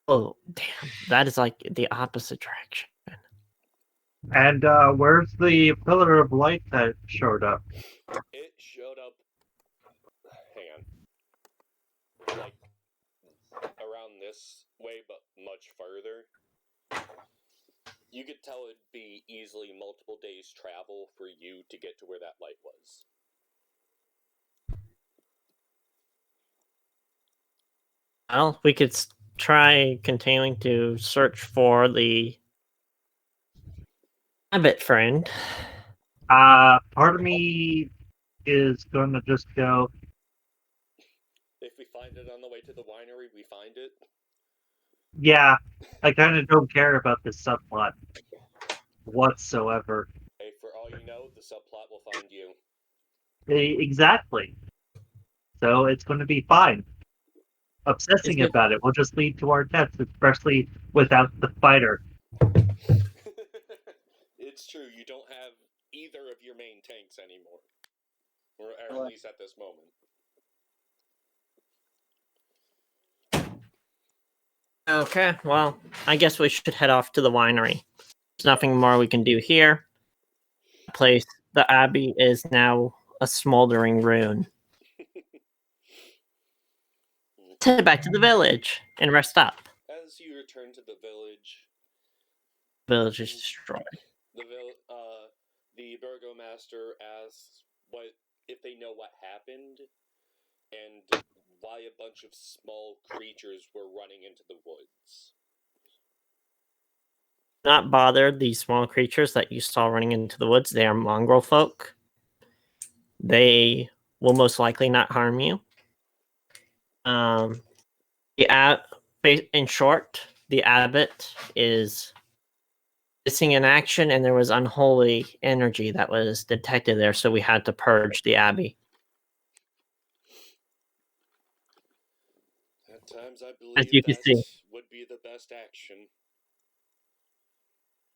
Oh, damn. That is like the opposite direction. And where's the pillar of light that showed up? It showed up. Hang on. Like around this way, but much further. You could tell it'd be easily multiple days' travel for you to get to where that light was. Well, we could try continuing to search for the abbot friend. Part of me is going to just go. If we find it on the way to the winery, we find it. Yeah, I kind of don't care about this subplot whatsoever. Hey, for all you know, the subplot will find you. Exactly. So it's going to be fine. Obsessing about it will just lead to our deaths, especially without the fighter. It's true, you don't have either of your main tanks anymore. Or at least at this moment. Okay, well, I guess we should head off to the winery. There's nothing more we can do here. The abbey is now a smoldering ruin. Let's head back to the village and rest up. As you return to the village is destroyed. The burgomaster asks if they know what happened and why a bunch of small creatures were running into the woods. Not bothered, these small creatures that you saw running into the woods, they are mongrel folk. They will most likely not harm you. In short, the abbot is missing in action, and there was unholy energy that was detected there, so we had to purge the abbey. At times, I believe that would be the best action.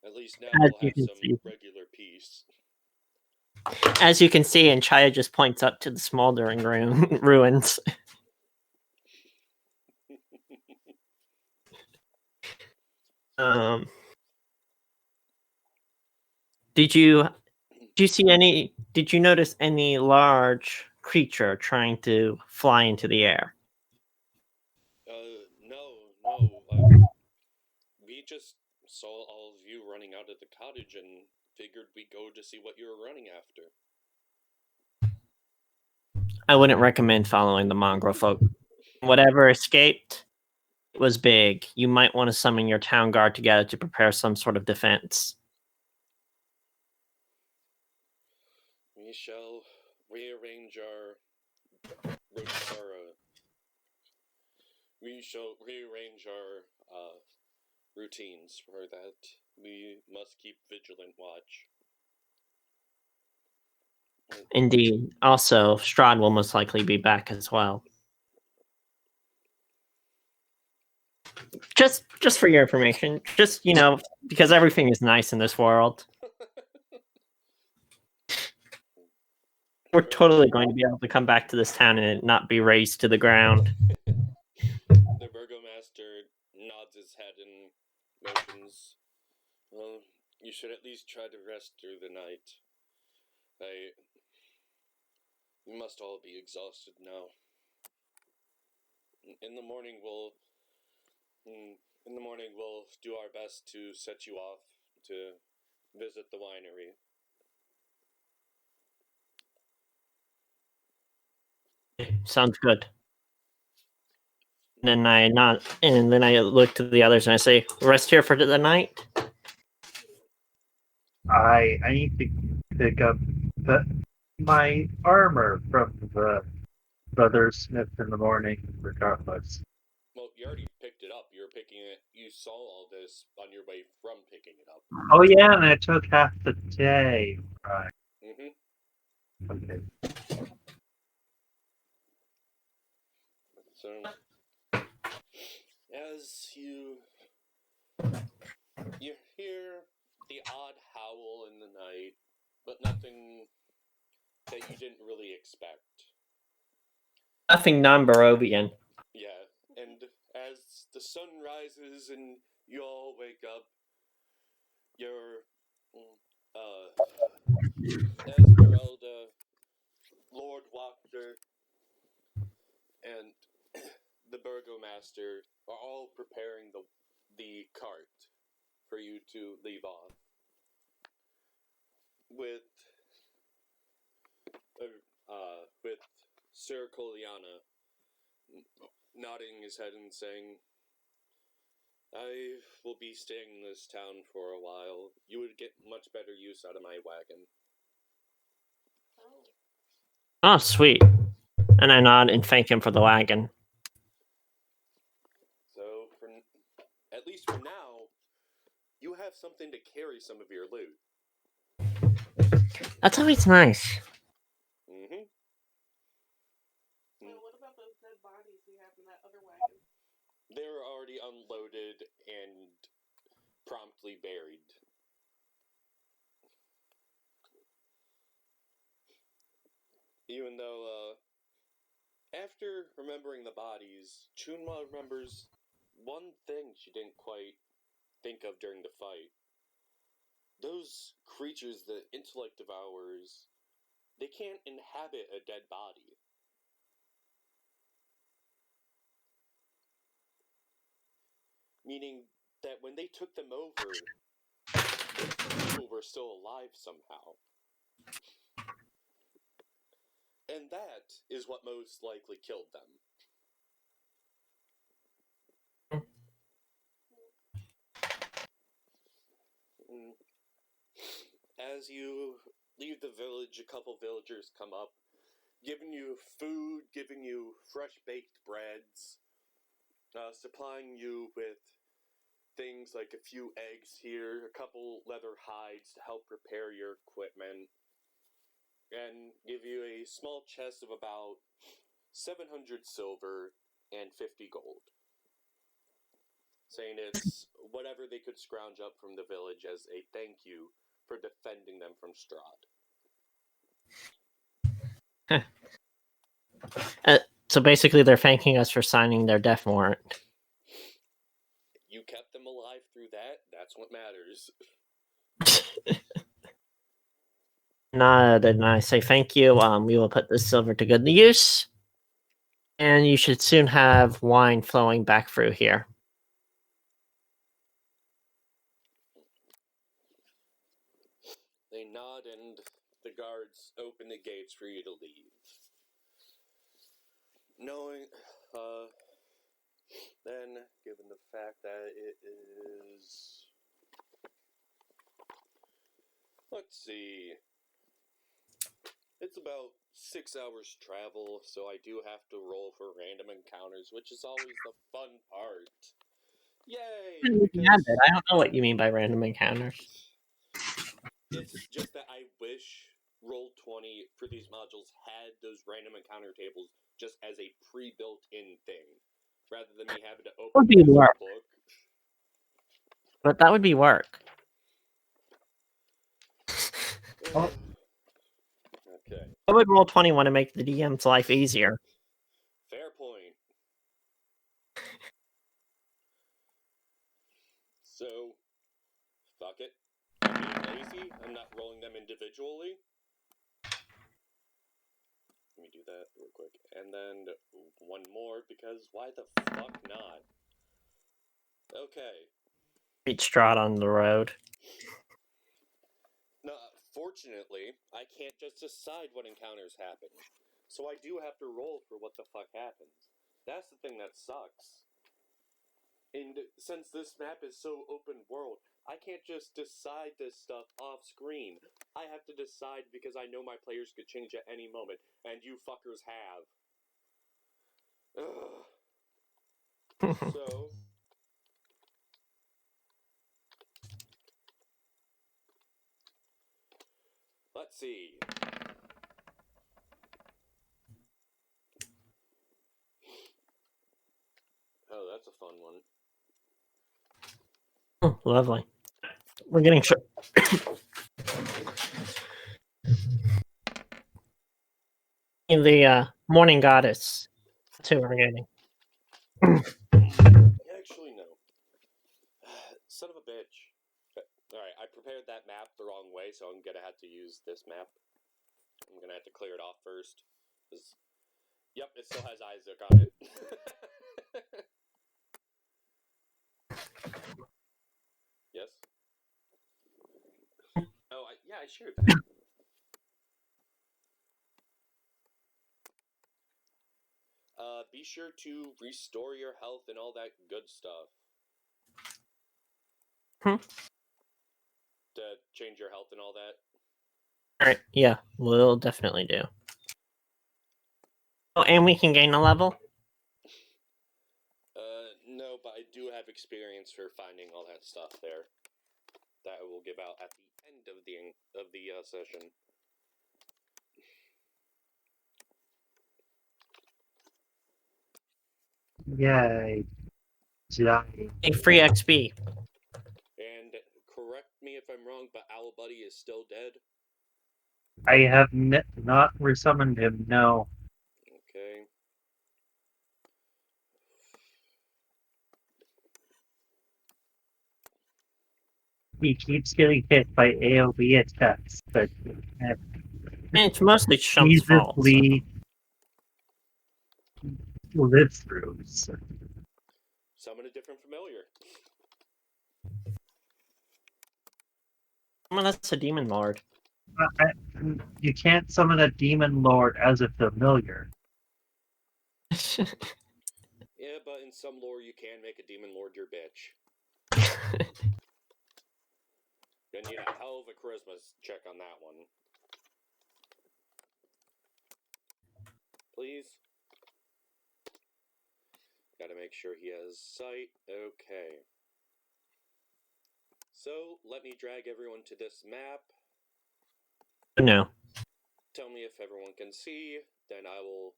At least now we'll have some regular peace. As you can see, and Chaya just points up to the smoldering ruins. Did you notice any large creature trying to fly into the air? No. We just saw all of you running out of the cottage and figured we'd go to see what you were running after. I wouldn't recommend following the mongrel folk. Whatever escaped was big. You might want to summon your town guard together to prepare some sort of defense. We shall rearrange our routines for that. We must keep vigilant watch. Indeed. Also, Strahd will most likely be back as well. Just for your information. Just, because everything is nice in this world. We're totally going to be able to come back to this town and not be razed to the ground. The burgomaster nods his head and motions. Well, you should at least try to rest through the night. You must all be exhausted now. In the morning we'll do our best to set you off to visit the winery. Sounds good. And then I look to the others and I say, "Rest here for the night." I need to pick up my armor from the Brothersmith in the morning, regardless. Well, you already picked it up. You saw all this on your way from picking it up. Oh yeah, and it took half the day. Right. Mm-hmm. Okay. So, as you hear the odd howl in the night, but nothing that you didn't really expect. Nothing non-Barovian. Yeah, and as the sun rises and you all wake up, your Esmeralda, Lord Wachter, and the burgomaster are all preparing the cart for you to leave off. With Sir Coliana nodding his head and saying, I will be staying in this town for a while. You would get much better use out of my wagon. Oh, sweet. And I nod and thank him for the wagon. So, at least for now, you have something to carry some of your loot. That's always nice. Mm-hmm. about those dead bodies we have in that other wagon? They were already unloaded and promptly buried. Even though, after remembering the bodies, Chunma remembers one thing she didn't quite think of during the fight. Those creatures, the intellect devourers, they can't inhabit a dead body. Meaning that when they took them over, those people were still alive somehow. And that is what most likely killed them. As you leave the village, a couple villagers come up, giving you food, giving you fresh baked breads, supplying you with things like a few eggs here, a couple leather hides to help prepare your equipment, and give you a small chest of about 700 silver and 50 gold. Saying it's whatever they could scrounge up from the village as a thank you for defending them from Strahd. So basically, they're thanking us for signing their death warrant. You kept them alive through that, that's what matters. Then I say thank you. We will put this silver to good use. And you should soon have wine flowing back through here. They nod and the guards open the gates for you to leave. Knowing, then, given the fact that it is... Let's see... It's about 6 hours travel, so I do have to roll for random encounters, which is always the fun part. Yay! I don't know what you mean by random encounters. It's just that I wish Roll20 for these modules had those random encounter tables just as a pre-built-in thing, rather than me having to open be the work. book. But that would be work. Okay. I would Roll20 want to make the DM's life easier. Fair point. So, fuck it. I'm being lazy. I'm not rolling them individually. Let me do that real quick. And then one more, because why the fuck not? Okay. Beat Strahd on the road. No, fortunately, I can't just decide what encounters happen. So I do have to roll for what the fuck happens. That's the thing that sucks. And since this map is so open world, I can't just decide this stuff off screen. I have to decide because I know my players could change at any moment, and you fuckers have. Ugh. So... Let's see. Oh, that's a fun one. Oh, lovely. We're getting in the morning goddess. That's who we're getting. Actually, no. Son of a bitch. Alright, I prepared that map the wrong way, so I'm gonna have to use this map. I'm gonna have to clear it off first. Yep, it still has Isaac on it. Yes? Oh, yeah, I shared that. Be sure to restore your health and all that good stuff. To change your health and all that. Alright, yeah, we'll definitely do. Oh, and we can gain a level? No, but I do have experience for finding all that stuff there. That I will give out at the end of the session. Yay. Giant. A free XP. And correct me if I'm wrong, but Owl Buddy is still dead. I have not resummoned him, no. Okay. He keeps getting hit by AoE attacks, but And it's mostly Shump's fault. So. easily lives through. So. Summon a different familiar. Well, that's a demon lord. You can't summon a demon lord as a familiar. Yeah, but in some lore you can make a demon lord your bitch. And you have a hell of a charisma check on that one. Please. Gotta make sure he has sight. Okay. So, let me drag everyone to this map. No. Tell me if everyone can see, then I will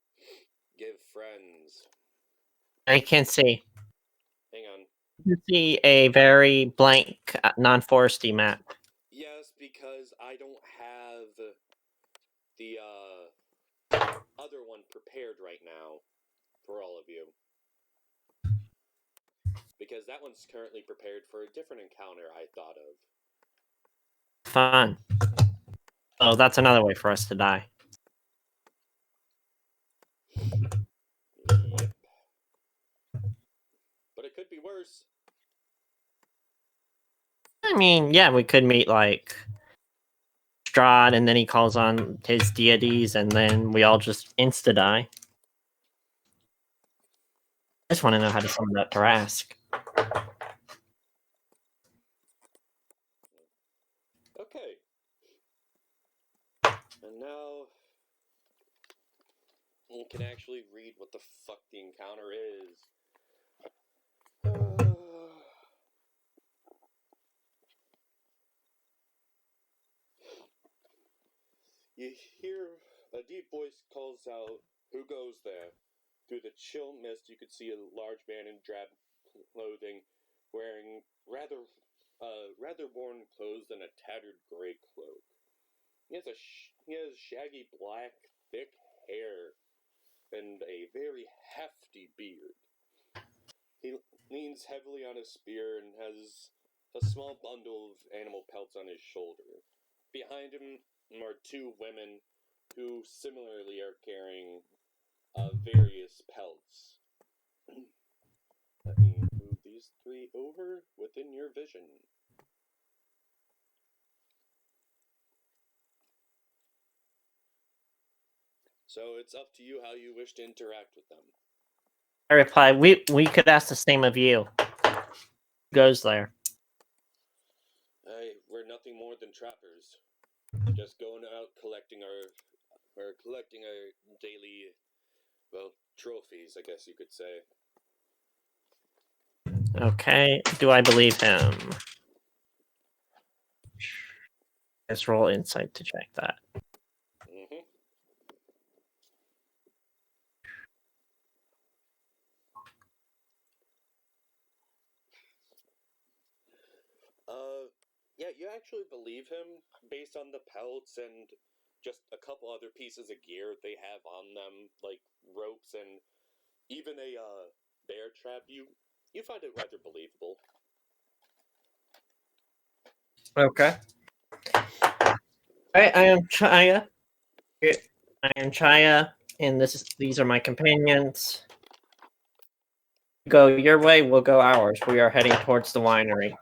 give friends. I can't see. Hang on. You can see a very blank, non-foresty map. Yes, because I don't have the other one prepared right now for all of you. Because that one's currently prepared for a different encounter I thought of. Fun. Oh, that's another way for us to die. Yep. But it could be worse. I mean, yeah, we could meet, like, Strahd, and then he calls on his deities, and then we all just insta-die. I just want to know how to summon that Tarask. Okay. And now you can actually read what the fuck the encounter is. You hear a deep voice calls out, "Who goes there?" Through the chill mist, you could see a large man in drab clothing, wearing rather worn clothes and a tattered gray cloak. He has shaggy black, thick hair and a very hefty beard. He leans heavily on his spear and has a small bundle of animal pelts on his shoulder. Behind him are two women who similarly are carrying various pelts. Let me move these three over within your vision. So it's up to you how you wish to interact with them. I reply, we could ask the same of you. Who goes there? We're nothing more than trappers. Just going out collecting our daily, well, trophies, I guess you could say. Okay, do I believe him? Let's roll insight to check that. Mm-hmm. Yeah, you actually believe him based on the pelts and just a couple other pieces of gear they have on them, like ropes and even a bear trap. You find it rather believable. Okay. I am Chaya. I am Chaya, and these are my companions. Go your way, we'll go ours. We are heading towards the winery.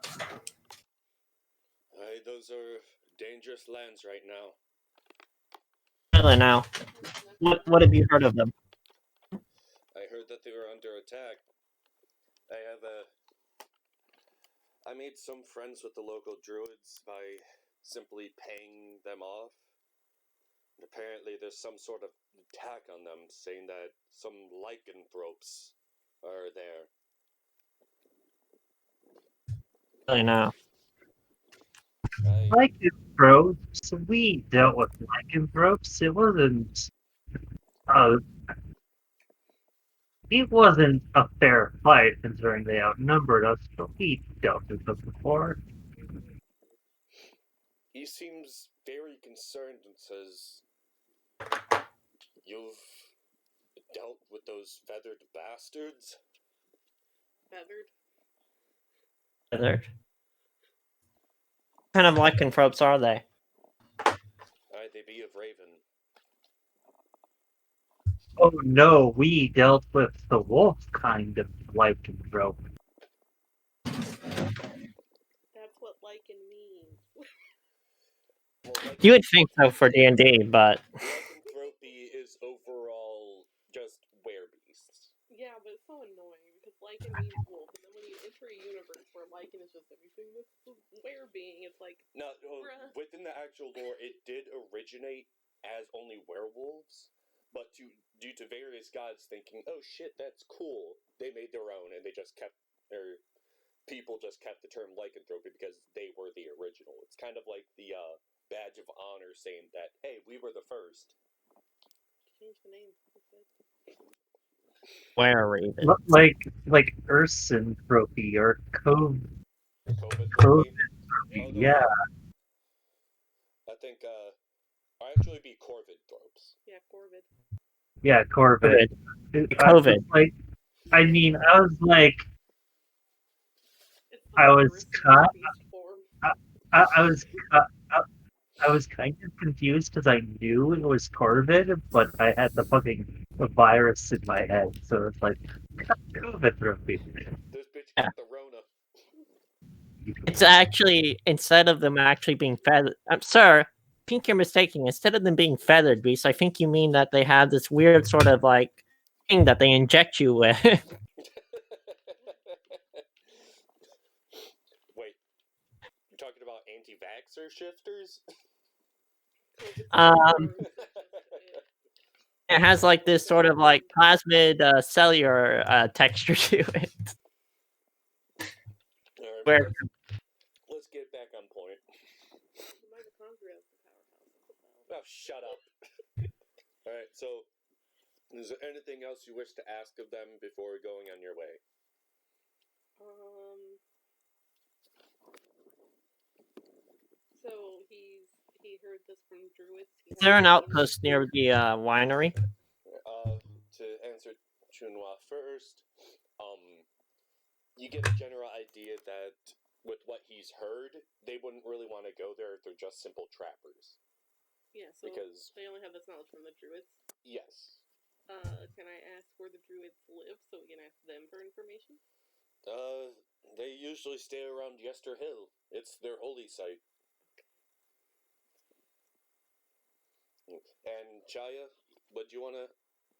Those are dangerous lands right now. Really now. What have you heard of them? I heard that they were under attack. I made some friends with the local druids by simply paying them off. And apparently there's some sort of attack on them, saying that some lycanthropes are there. Really now. Lycanthropes? We dealt with lycanthropes. It wasn't. It wasn't a fair fight considering they outnumbered us, but we dealt with them before. He seems very concerned and says, "You've dealt with those feathered bastards?" Feathered. Feathered. What kind of lycanthropes are they? They be of Raven. Oh no, we dealt with the wolf kind of lycanthrope. That's what lichen means. Well, You would think so for D&D, but lycanthropy is overall just werebeasts. Yeah, but it's so annoying because lichen means wolf, and then when you enter a universe where lichen is just everything that's a were being, it's like No, bruh. within the actual lore, it did originate as only werewolves, but due to various gods thinking, "Oh shit, that's cool," they made their own, and they just kept, or people just kept the term lycanthropy because they were the original. It's kind of like the badge of honor saying that, "Hey, we were the first." Change the name. That's it. where even? Like Ursanthropy or Corvids. yeah. I think actually be Corvidthropes. Yeah, Corvid. Yeah, Corvid. COVID. I mean, I was like, It's the I was virus caught. beast form. I was I was kind of confused because I knew it was Corvid, but I had the fucking virus in my head, so it's like COVID trophy. This bitch Yeah. got the Rona. It's actually, instead of them actually being feathered, sir, I think you're mistaking. Instead of them being feathered beasts, I think you mean that they have this weird sort of like thing that they inject you with. Wait, you talking about anti-vaxxer shifters? Um, It has like this sort of like plasmid cellular texture to it. Alright, Where let's get back on point. Mitochondria is the powerhouse. Oh, shut up. Alright, so is there anything else you wish to ask of them before going on your way? So he heard this from druids. is there an outpost near the winery? To answer Chunhua first, you get a general idea that with what he's heard, they wouldn't really want to go there if they're just simple trappers. Yeah, so because they only have this knowledge from the druids. Yes. Can I ask where the druids live so we can ask them for information? They usually stay around Yester Hill. It's their holy site. And Chaya, what do you want to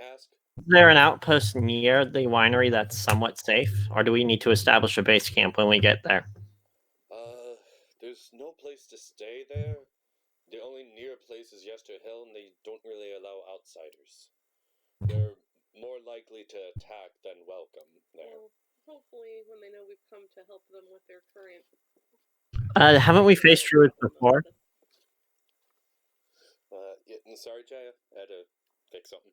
ask? Is there an outpost near the winery that's somewhat safe, or do we need to establish a base camp when we get there? There's no place to stay there. The only near place is Yester Hill, and they don't really allow outsiders. They're more likely to attack than welcome there. Well, hopefully, when they know we've come to help them with their current. Haven't we faced druids before? Yeah, sorry, Chaya. I had to fix something.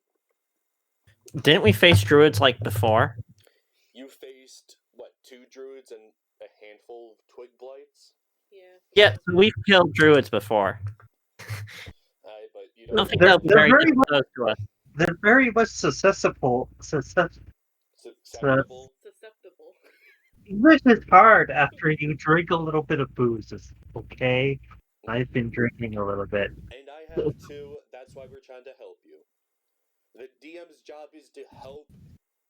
Didn't we face druids like before? You faced, what, 2 druids and a handful of twig blights? Yeah. Yeah, we've killed druids before. But you I don't think They're they'll be very very exposed to us. They're very much susceptible. Susceptible? Susceptible. English is hard after you drink a little bit of booze. Okay, I've been drinking a little bit. And I have too. That's why we're trying to help you. The DM's job is to help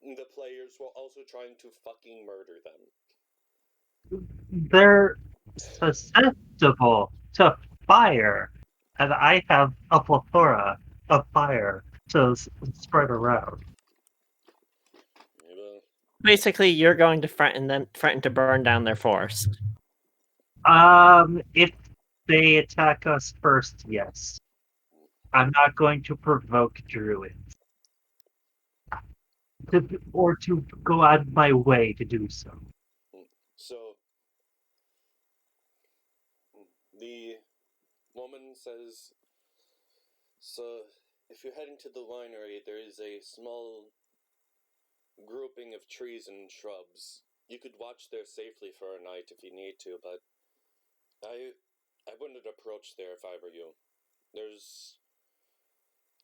the players while also trying to fucking murder them. They're susceptible to fire, and I have a plethora of fire to spread around. Basically, you're going to threaten to burn down their forest. If they attack us first, yes. I'm not going to provoke druids. Or to go out of my way to do so. So, the woman says, "So, if you're heading to the winery, there is a small grouping of trees and shrubs. You could watch there safely for a night if you need to, but I wouldn't approach there if I were you. There's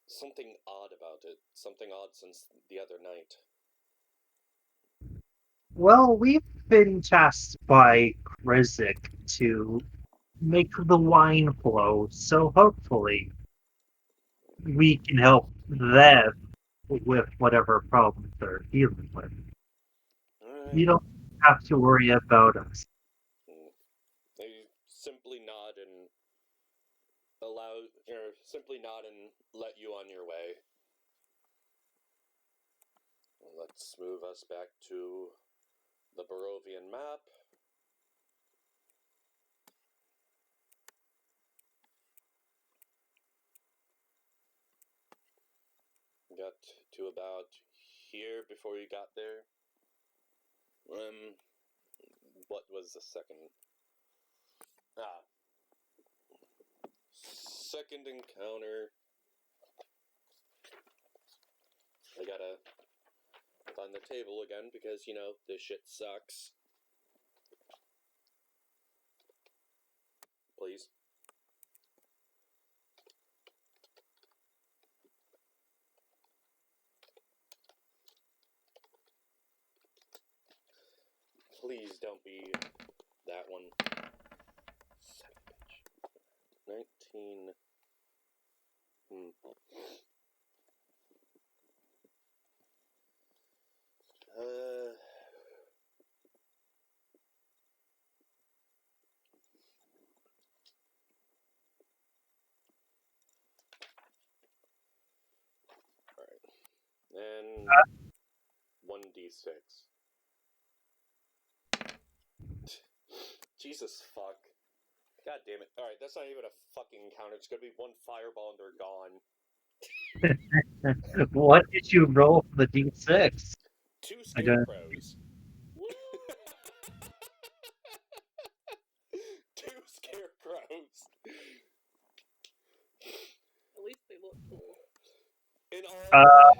something odd about it. Something odd since the other night. Well, we've been tasked by Krizik to make the wine flow, so hopefully we can help them with whatever problems they're dealing with. You don't have to worry about us. They simply nod and simply nod and let you on your way. Let's move us back to the Barovian map. Got to about here before you got there. What was the second? Second encounter. I gotta find the table again because, this shit sucks. Please. Please don't be that one. Son of a bitch. 19. Alright. And 1d6. Jesus fuck. God damn it. Alright, that's not even a fucking encounter. It's gonna be one fireball and they're gone. What did you roll for the D6? 2 scarecrows. 2 scarecrows. At least they look cool. In all,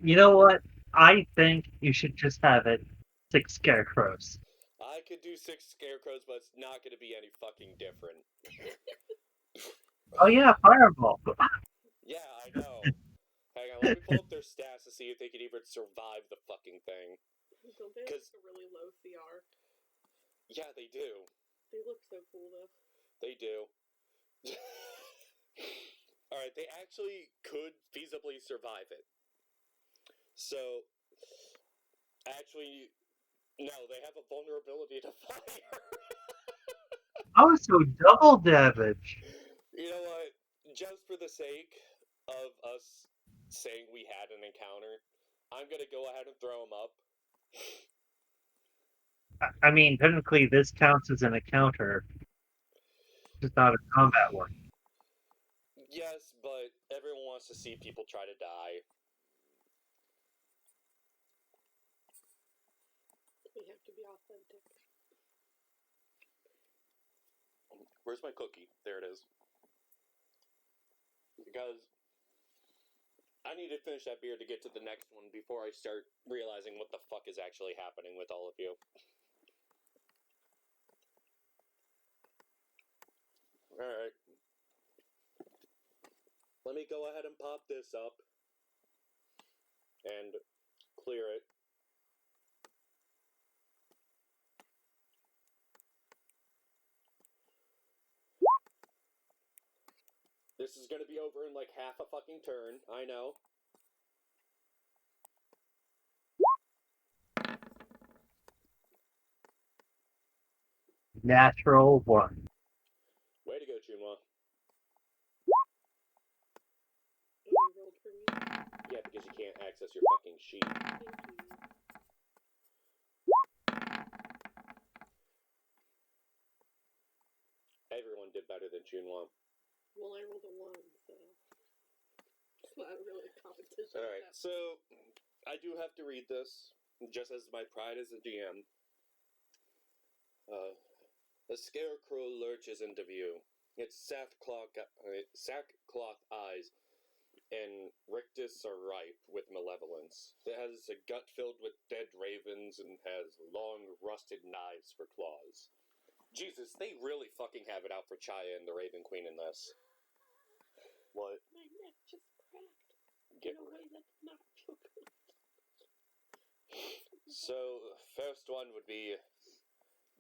You know what? I think you should just have it 6 scarecrows. I could do 6 scarecrows, but it's not gonna be any fucking different. Oh yeah, fireball. Yeah, I know. Hang on, let me pull up their stats to see if they can even survive the fucking thing. Don't they have a really low CR? Yeah, they do. They look so cool, though. They do. Alright, they actually could feasibly survive it. So, actually, no, they have a vulnerability to fire. Oh, so double damage. You know what? Just for the sake of us saying we had an encounter, I'm gonna go ahead and throw them up. I mean, technically, this counts as an encounter. It's not a combat one. Yes, but everyone wants to see people try to die. We have to be authentic. Where's my cookie? There it is. Because I need to finish that beer to get to the next one before I start realizing what the fuck is actually happening with all of you. Alright. Let me go ahead and pop this up and clear it. This is gonna be over in like half a fucking turn, I know. Natural 1. Way to go, Chunwa. Oh, you rolled for me? Yeah, because you can't access your fucking sheet. Thank you. Everyone did better than Chunwa. Well, I rolled a 1, so it's not really a competition. Alright, so I do have to read this, just as my pride as a GM. The scarecrow lurches into view. Its sackcloth eyes and rictus are ripe with malevolence. The It has a gut filled with dead ravens and has long, rusted knives for claws. Jesus, they really fucking have it out for Chaya and the Raven Queen in this. What? My neck just cracked Get in a way that did not feel good. So, first one would be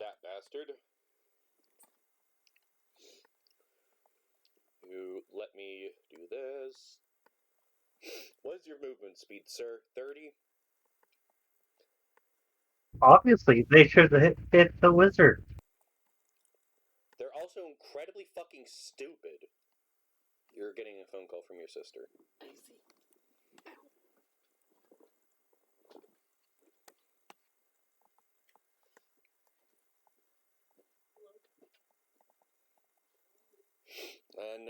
that bastard. You let me do this. What is your movement speed, sir? 30? Obviously, they should hit the wizard. They're also incredibly fucking stupid. You're getting a phone call from your sister. I see. And,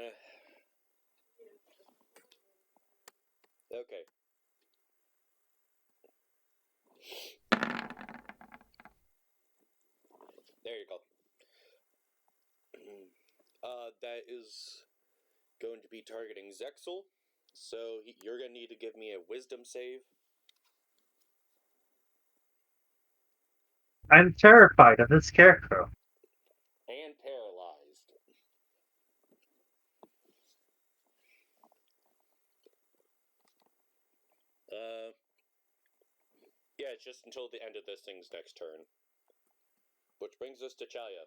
okay. There you go. That is going to be targeting Zexel. So you're going to need to give me a wisdom save. I'm terrified of this scarecrow. And paralyzed. Yeah, it's just until the end of this thing's next turn. Which brings us to Chaya.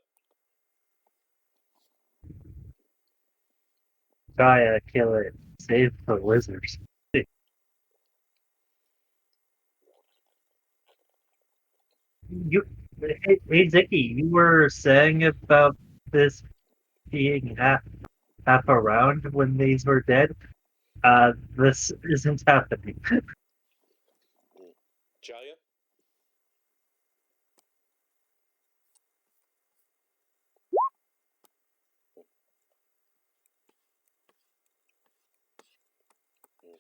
Gaia, kill it. Save the wizards. Hey Zicky, you were saying about this being half around when these were dead. This isn't happening. Chaya?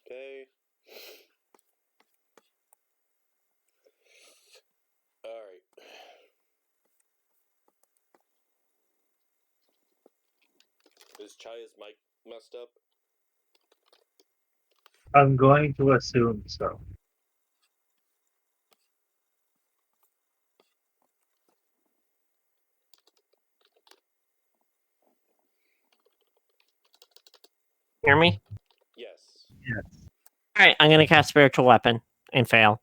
Okay. Alright. Is Chaya's mic messed up? I'm going to assume so. Hear me? Yes. Yes. Alright, I'm gonna cast Spiritual Weapon and fail.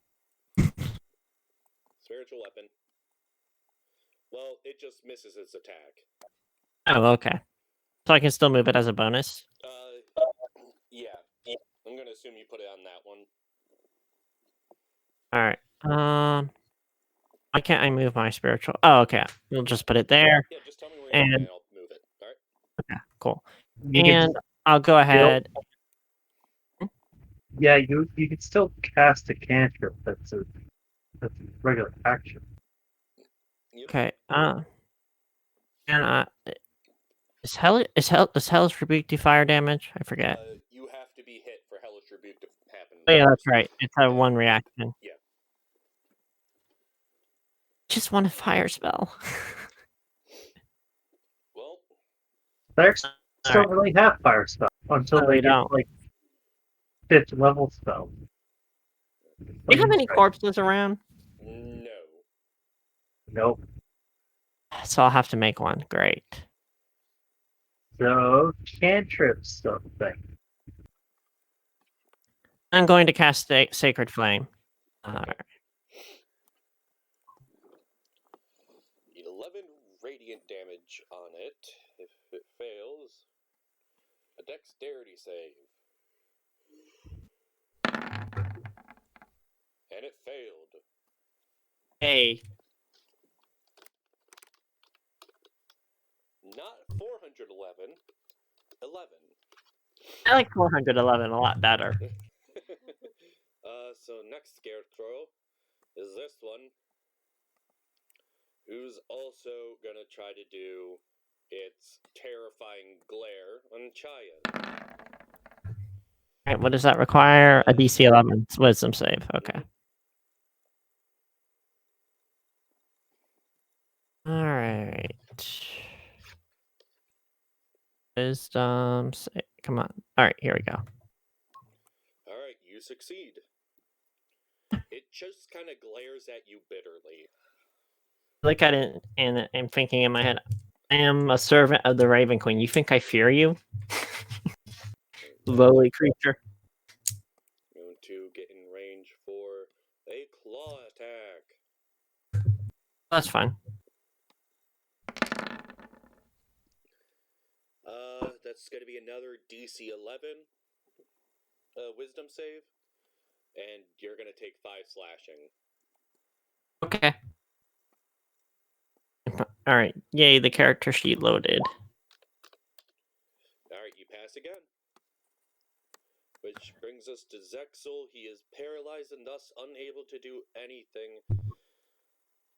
Spiritual weapon. Well, it just misses its attack. Oh, okay. So I can still move it as a bonus? Yeah. I'm gonna assume you put it on that one. Alright. Why can't I move my spiritual? Oh, okay. We'll just put it there. Yeah, just tell me where you And want it and I'll move it. Alright? okay, cool. You can And I'll go ahead. yeah, you can still cast a cantrip that's a regular action. Yep. Okay. And does Hellish Rebuke do fire damage? I forget. You have to be hit for Hellish Rebuke to happen. Oh, yeah, that's first. right. It's a one reaction. Yeah. Just want a fire spell. Well, Players don't Alright. really have fire spell until No, they they get don't. like 5th level spell. Do you have any corpses around? no. Nope. So I'll have to make one. Great. So cantrip something. I'm going to cast Sacred Flame. Alright. 11 radiant damage on it. If it fails, a dexterity save. And it failed. Hey. Not 411. 11. I like 411 a lot better. So next scarecrow is this one, who's also gonna try to do its terrifying glare on Chaya. Alright, what does that require? A DC 11 wisdom save. Okay. Alright. Wisdom save. Come on. Alright, here we go. Alright, you succeed. just kind of glares at you bitterly. Look at it and I'm thinking in my head, I am a servant of the Raven Queen. You think I fear you? Lowly creature. Going to get in range for a claw attack. That's fine. That's going to be another DC 11 wisdom save, and you're going to take 5 slashing. Okay. Alright. Yay, the character sheet loaded. Alright, you pass again. Which brings us to Zexel. He is paralyzed and thus unable to do anything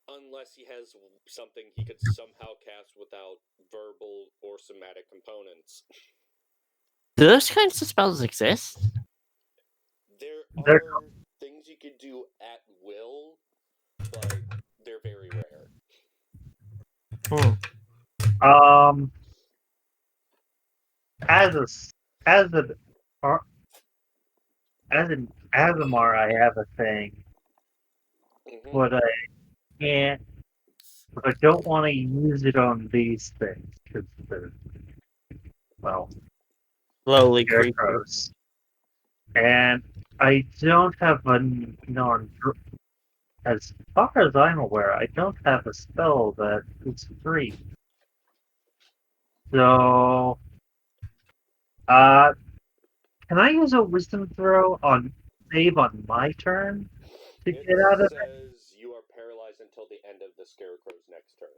unless he has something he could somehow cast without verbal or somatic components. Do those kinds of spells exist? There are things you could do at will, but they're very rare. As an Azamar, I have a thing, but I can't. But I don't want to use it on these things because they're, well, Lowly creature. scarecrows. And I don't have a non. As far as I'm aware, I don't have a spell that is free. So, can I use a wisdom throw on save on my turn to It get out of it? says you are paralyzed until the end of the Scarecrow's next turn.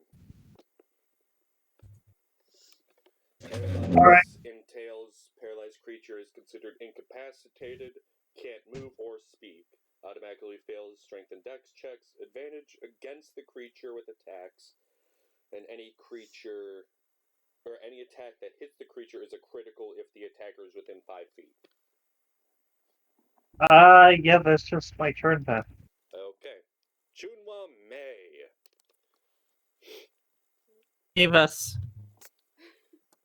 Paralyzed entails paralyzed creature is considered incapacitated, can't move or speak, automatically fails strength and dex checks, advantage against the creature with attacks, and any creature or any attack that hits the creature is a critical if the attacker is within 5 feet. Yeah, that's just my turn then. Okay. Chunwa Mei. Give us.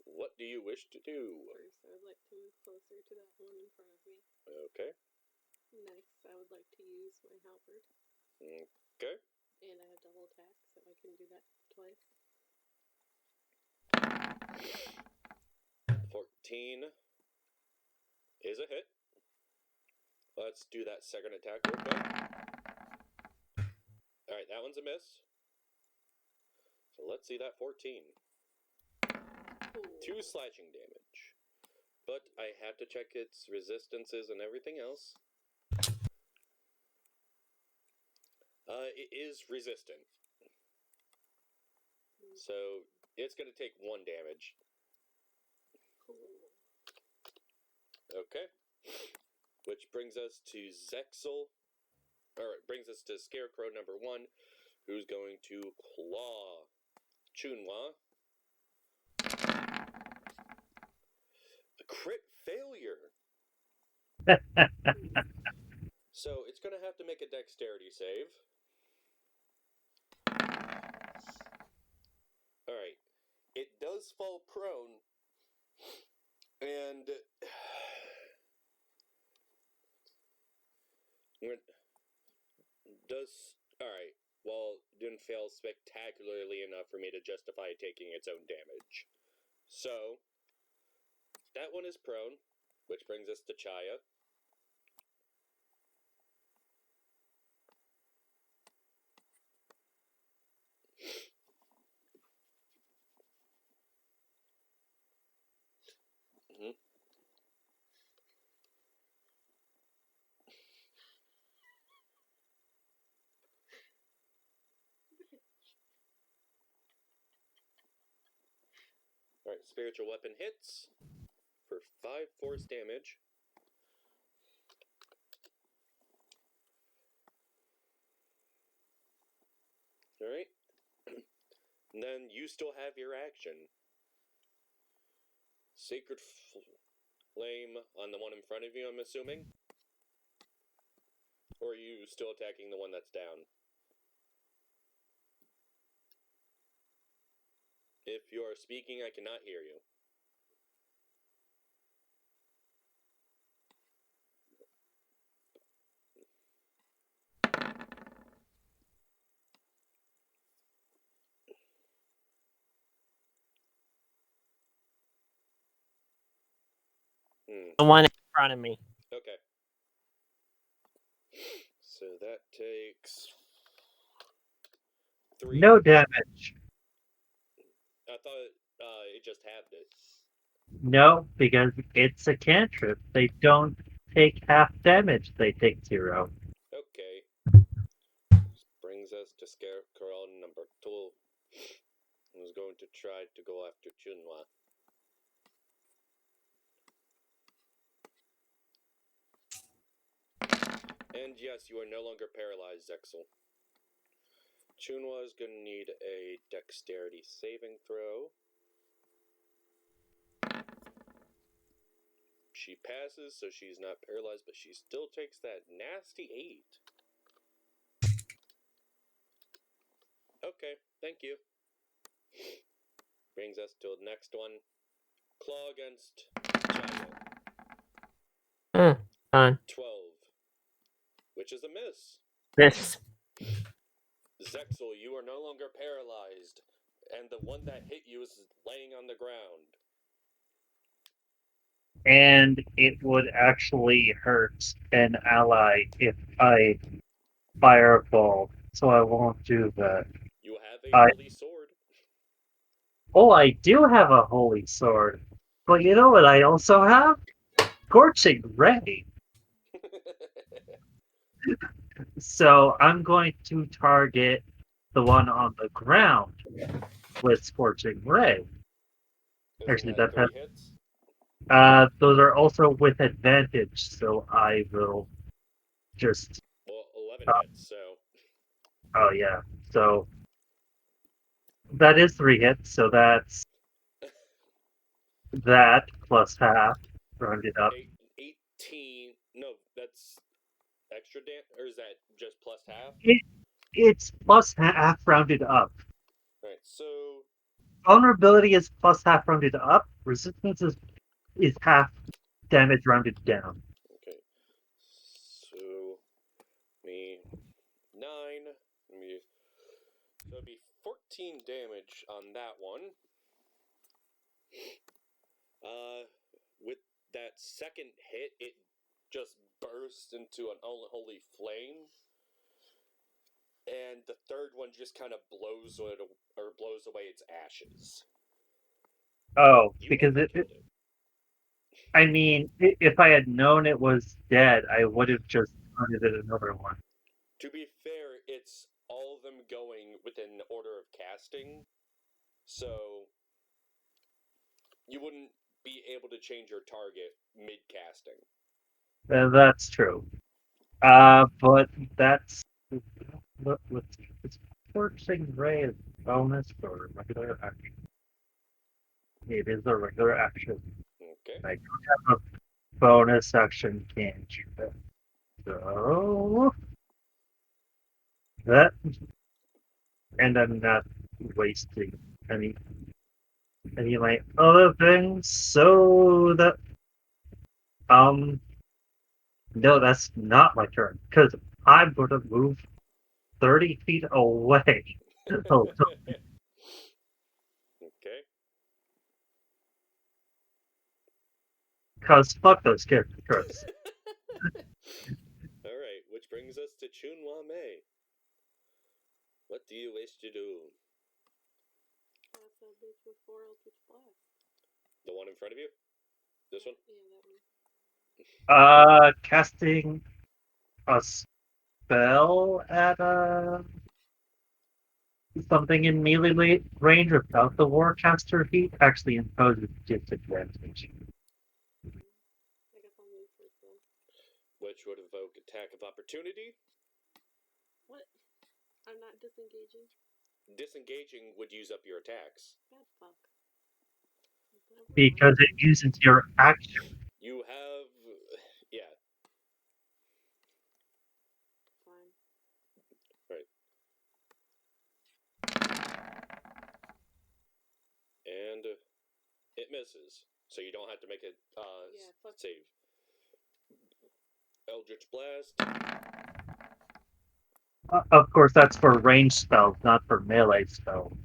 What do you wish to do? First, I would like to move closer to that one in front of me. Okay. Next, I would like to use my halberd. Okay. And I have double attack, so I can do that twice. 14 is a hit. Let's do that second attack real quick. Alright, that one's a miss. So let's see that 14. Cool. 2 slashing damage. But I have to check its resistances and everything else. It is resistant. So it's going to take 1 damage. Cool. Okay. Which brings us to Zexel. Or it brings us to Scarecrow number 1, who's going to claw Chunwa. A crit failure. So it's going to have to make a dexterity save. Alright. It does fall prone. And does alright. Well, didn't fail spectacularly enough for me to justify taking its own damage. So that one is prone, which brings us to Chaya. Alright, spiritual weapon hits for 5 force damage. Alright. And then you still have your action. Sacred Flame on the one in front of you, I'm assuming? Or are you still attacking the one that's down? If you are speaking, I cannot hear you. The one in front of me. Okay. So that takes 3. No damage. I thought it just halved it. No, because it's a cantrip. They don't take half damage. They take 0. Okay. This brings us to Scarecrow number 2. Who's going to try to go after Chunwa. And yes, you are no longer paralyzed, Zexel. Chunwa is going to need a dexterity saving throw. She passes, so she's not paralyzed, but she still takes that nasty 8. Okay, thank you. Brings us to the next one. Claw against Giant. Fine. 12. Which is a miss. This. Zexel, you are no longer paralyzed, and the one that hit you is laying on the ground. And it would actually hurt an ally if I fireball, so I won't do that. You have a holy sword. Oh, I do have a holy sword. But you know what I also have? Scorching Ray. So I'm going to target the one on the ground with Scorching Ray. Actually, that 3 hits. those are also with advantage, so I will just. Well, 11 hits, so. Oh yeah, so that is 3 hits. So that's that plus half, rounded up. 18. No, that's extra damage, or is that just plus half? It's plus half rounded up. Alright, so. Vulnerability is plus half rounded up. Resistance is half damage rounded down. Okay. So. 9. So it'd be 14 damage on that one. With that second hit, it just bursts into an unholy flame. And the third one just kind of blows away its ashes. Oh, You because killed it. I mean, if I had known it was dead, I would have just targeted another one. To be fair, it's all of them going within order of casting, so you wouldn't be able to change your target mid-casting. That's true. But that's it's Scorching Ray is bonus for regular action. It is a regular action. Okay. I don't have a bonus action cantrip. So that, and I'm not wasting any of my other things. So that no, that's not my turn because I'm going to move 30 feet away. Oh, Okay. because fuck those characters. Alright, which brings us to Chunwa Mei. What do you wish to do? That's a bitch with 4 Eldritch Blast. The one in front of you? This one? Yeah, that one. Casting a spell at something in melee range without the Warcaster feat actually imposes disadvantage. I guess I'll move first then. Which would evoke attack of opportunity. What? I'm not disengaging. Disengaging would use up your attacks. Bad fuck. Because it uses your action. You have... yeah. Fine. Right. And it misses. So you don't have to make a save. Eldritch Blast. Of course, that's for ranged spells, not for melee spells.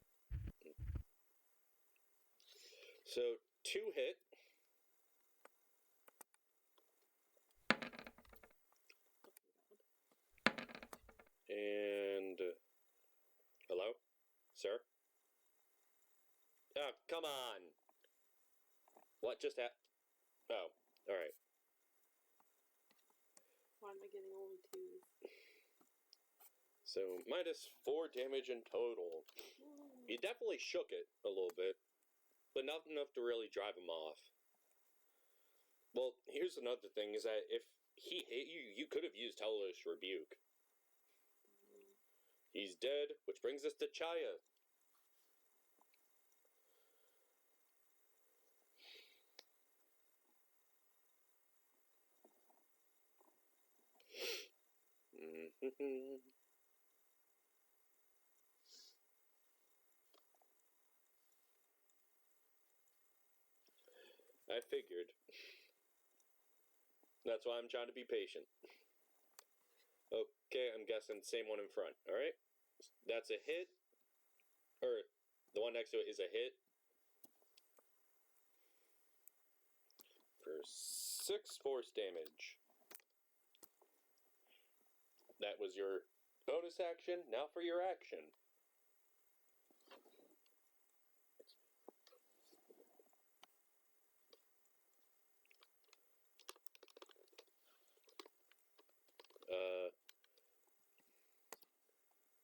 So 2 hit. And hello, sir. Oh, come on. What just happened? Oh, all right. Why am I getting only 2s? So -4 damage in total. You definitely shook it a little bit, but not enough to really drive him off. Well, here's another thing: is that if he hit you, you could have used Hellish Rebuke. He's dead, which brings us to Chaya. I figured. That's why I'm trying to be patient. Okay, I'm guessing same one in front, alright? That's a hit. Or, the one next to it is a hit. For 6 force damage. That was your bonus action. Now for your action.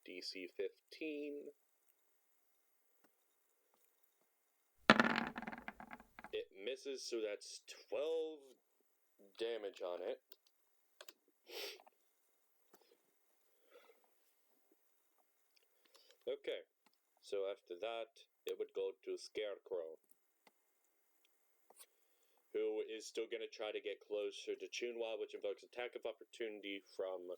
DC 15. It misses, so that's 12 damage on it. Okay, so after that, it would go to Scarecrow, who is still going to try to get closer to Chunwa, which invokes attack of opportunity from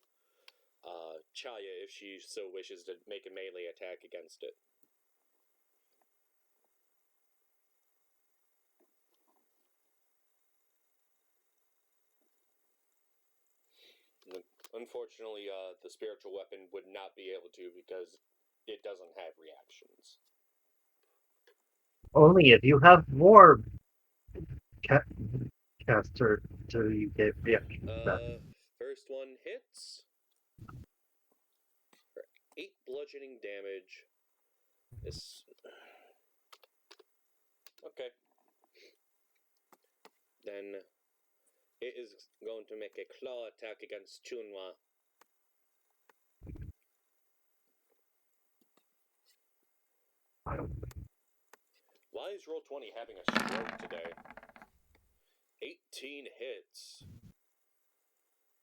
Chaya if she so wishes to make a melee attack against it. Unfortunately, the spiritual weapon would not be able to because it doesn't have reactions. Only if you have more caster do you get reactions. First one hits. 8 bludgeoning damage. This. Okay. Then it is going to make a claw attack against Chunwa. Why is Roll20 having a stroke today? 18 hits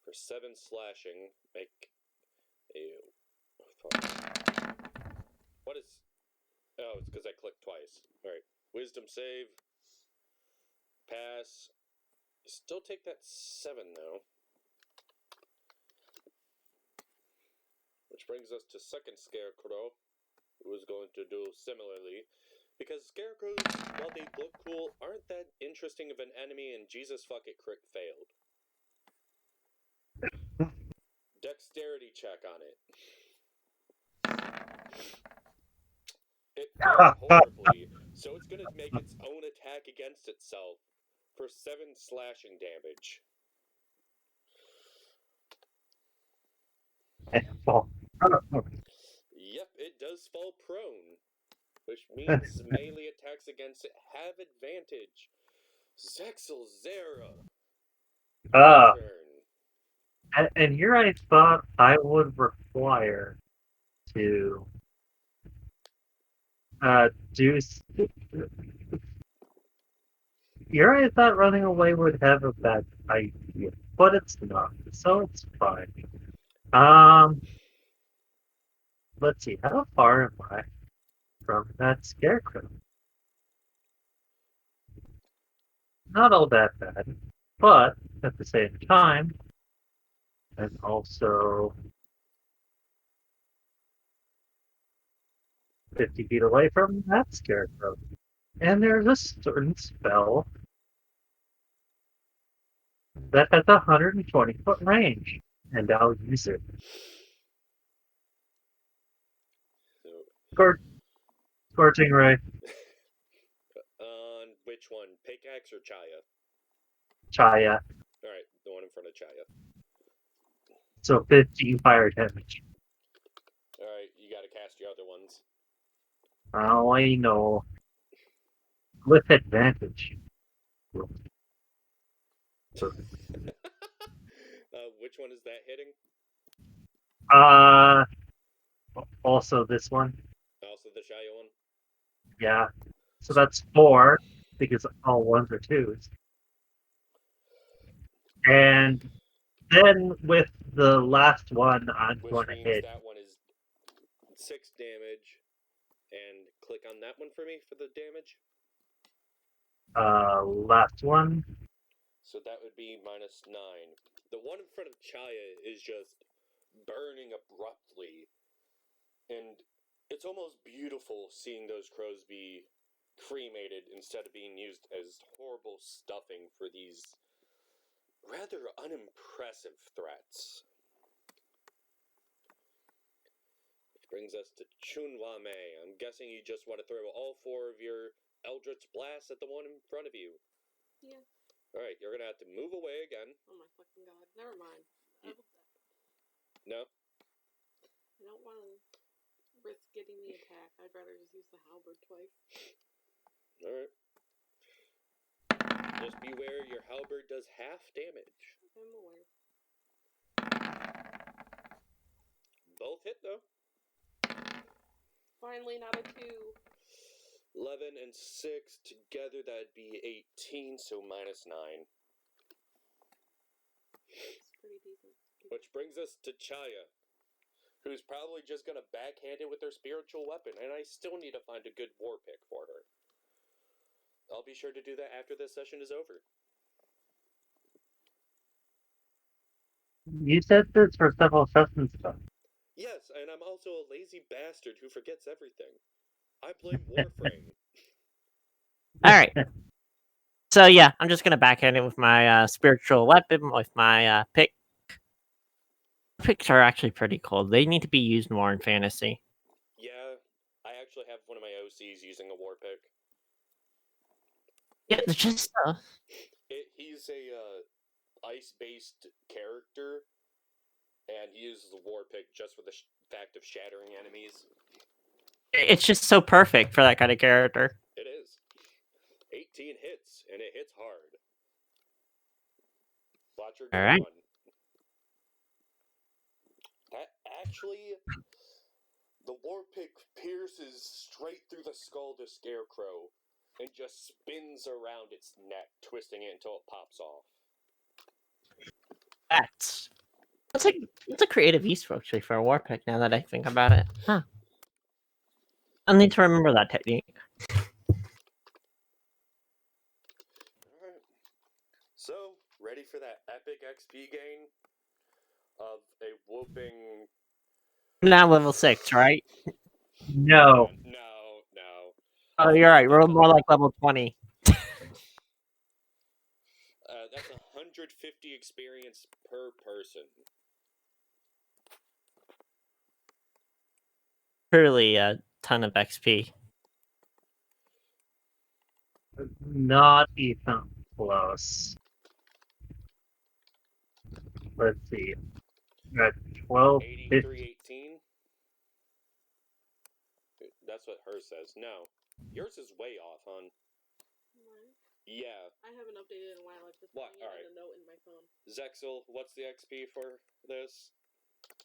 for 7 slashing. Make a. What is? Oh, it's because I clicked twice. Alright. Wisdom save. Pass. Still take that 7 though. Which brings us to second Scarecrow, who is going to do similarly. Because Scarecrows, while they look cool, aren't that interesting of an enemy, and Jesus fuck it, crit failed. Dexterity check on it. It failed horribly, so it's going to make its own attack against itself for 7 slashing damage. Yep, it does fall prone, which means melee attacks against it have advantage. Zexel Zera. Turn. And here I thought I would require to do. Here I thought running away would have a bad idea, but it's not, so it's fine. Let's see, how far am I from that scarecrow? Not all that bad, but at the same time, I'm also 50 feet away from that scarecrow. And there's a certain spell that has a 120-foot range, and I'll use it. Scorching Ray. On which one? Pickaxe or Chaya? Chaya. Alright, the one in front of Chaya. So 15 fire damage. Oh, I know. With advantage. Which one is that hitting? Uh, also this one. Also the Shia one? Yeah. So that's 4, because all 1s are 2s. And then with the last one, I'm Which going to means hit that one is 6 damage. And click on that one for me for the damage. last one. So that would be -9. The one in front of Chaya is just burning abruptly. And it's almost beautiful seeing those crows be cremated instead of being used as horrible stuffing for these rather unimpressive threats. Which brings us to Chunwame. I'm guessing you just want to throw all 4 of your Eldritch Blasts at the one in front of you. Yeah. Alright, you're gonna have to move away again. Oh my fucking god. Never mind. No? I don't want to risk getting the attack. I'd rather just use the halberd twice. Alright. Just beware your halberd does half damage. I'm aware. Both hit though. Finally, not a 2. 11 and 6 together, that'd be 18, so -9. It's pretty decent. Which brings us to Chaya, who's probably just gonna backhand it with her spiritual weapon, and I still need to find a good war pick for her. I'll be sure to do that after this session is over. You said this for several sessions ago. Yes, and I'm also a lazy bastard who forgets everything. I blame Warframe. Alright. So yeah, I'm just gonna backhand it with my spiritual weapon, with my pick. Picks are actually pretty cool. They need to be used more in fantasy. Yeah, I actually have one of my OCs using a war pick. Yeah, it's just He's a ice-based character, and he uses the war pick just for the fact of shattering enemies. it's just so perfect for that kind of character. It is. 18 hits, and it hits hard. Watch her go All right. on. That actually, the war pick pierces straight through the skull of the scarecrow and just spins around its neck, twisting it until it pops off. It's a creative use actually for a war pick. Now that I think about it, huh? I'll need to remember that technique. Alright. So, ready for that epic XP gain of a whooping... Now level 6, right? No. No. Oh, you're right. We're more like level 20. That's 150 experience per person. Truly a ton of XP. Not even close. Let's see. At 12, 8318? That's what hers says. No. Yours is way off, hon. Mine? Yeah. I haven't updated in a while. I've just What? putting Alright. a note in my phone. Zexel, what's the XP for this?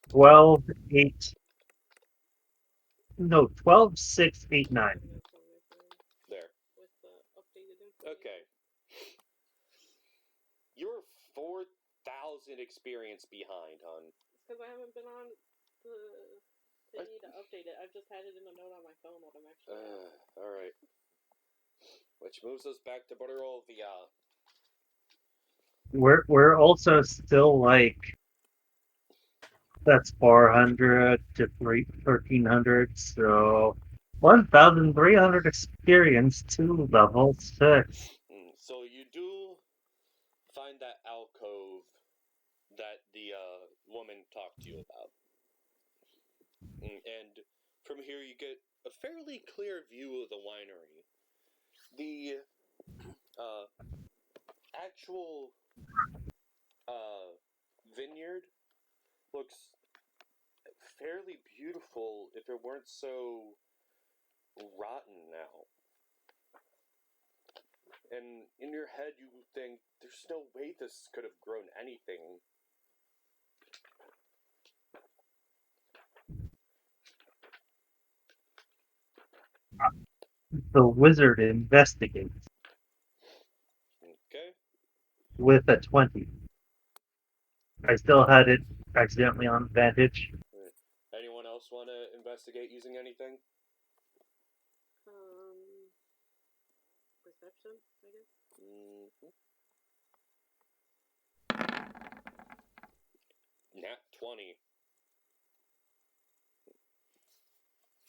12, 8. No, 12, 6, 8, 9. There. With the updated information. Okay. You're 4,000 experience behind, hon. It's because I haven't been on the thingy to update it. I've just had it in a note on my phone what I'm actually Alright. Which moves us back to Barovia. We're also still like, that's 400 to 1,300, so 1,300 experience to level 6. So you do find that alcove that the woman talked to you about. And from here you get a fairly clear view of the winery. The actual vineyard looks fairly beautiful if it weren't so rotten now. And in your head, you think, there's no way this could have grown anything. The wizard investigates Okay? with a 20. I still had it accidentally on advantage. Anyone else want to investigate using anything? Perception, I guess. Nat 20.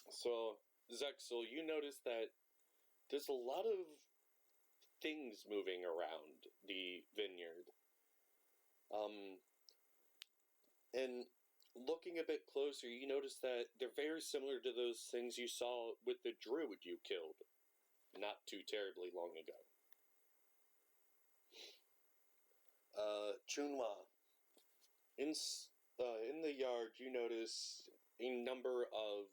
So, Zexel, you notice that there's a lot of things moving around the vineyard. And looking a bit closer, you notice that they're very similar to those things you saw with the druid you killed not too terribly long ago. Chunwa, in the yard, you notice a number of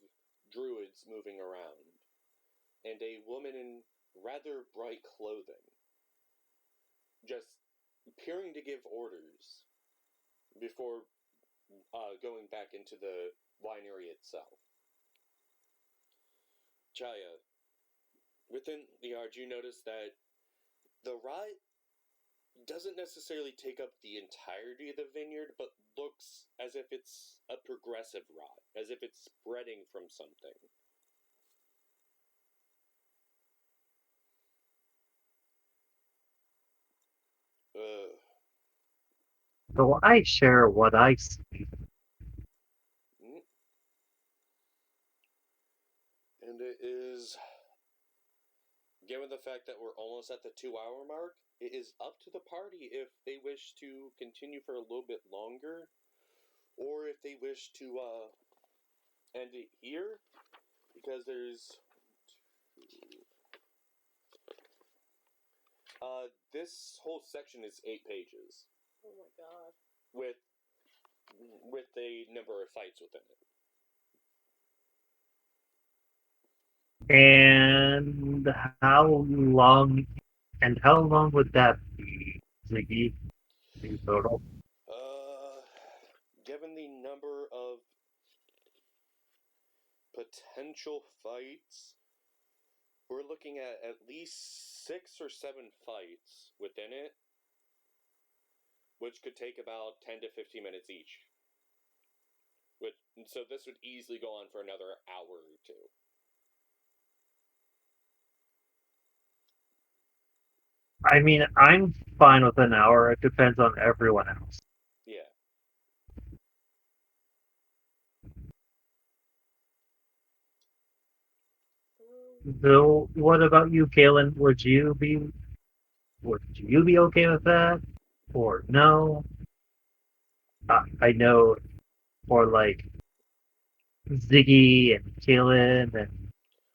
druids moving around, and a woman in rather bright clothing, just appearing to give orders before going back into the winery itself. Chaya, within the yard, you notice that the rot doesn't necessarily take up the entirety of the vineyard, but looks as if it's a progressive rot, as if it's spreading from something. So I share what I see. And it is, given the fact that we're almost at the 2-hour mark, it is up to the party if they wish to continue for a little bit longer, or if they wish to end it here, because there's this whole section is 8 pages. Oh my god. With a number of fights within it. And how long would that be, Ziggy, in total? Given the number of potential fights, we're looking at least 6 or 7 fights within it, which could take about 10 to 15 minutes each. So this would easily go on for another hour or 2. I mean, I'm fine with an hour. It depends on everyone else. Yeah. So, what about you, Kalen? Would you be okay with that, or no? I know, or like Ziggy and Kalen and.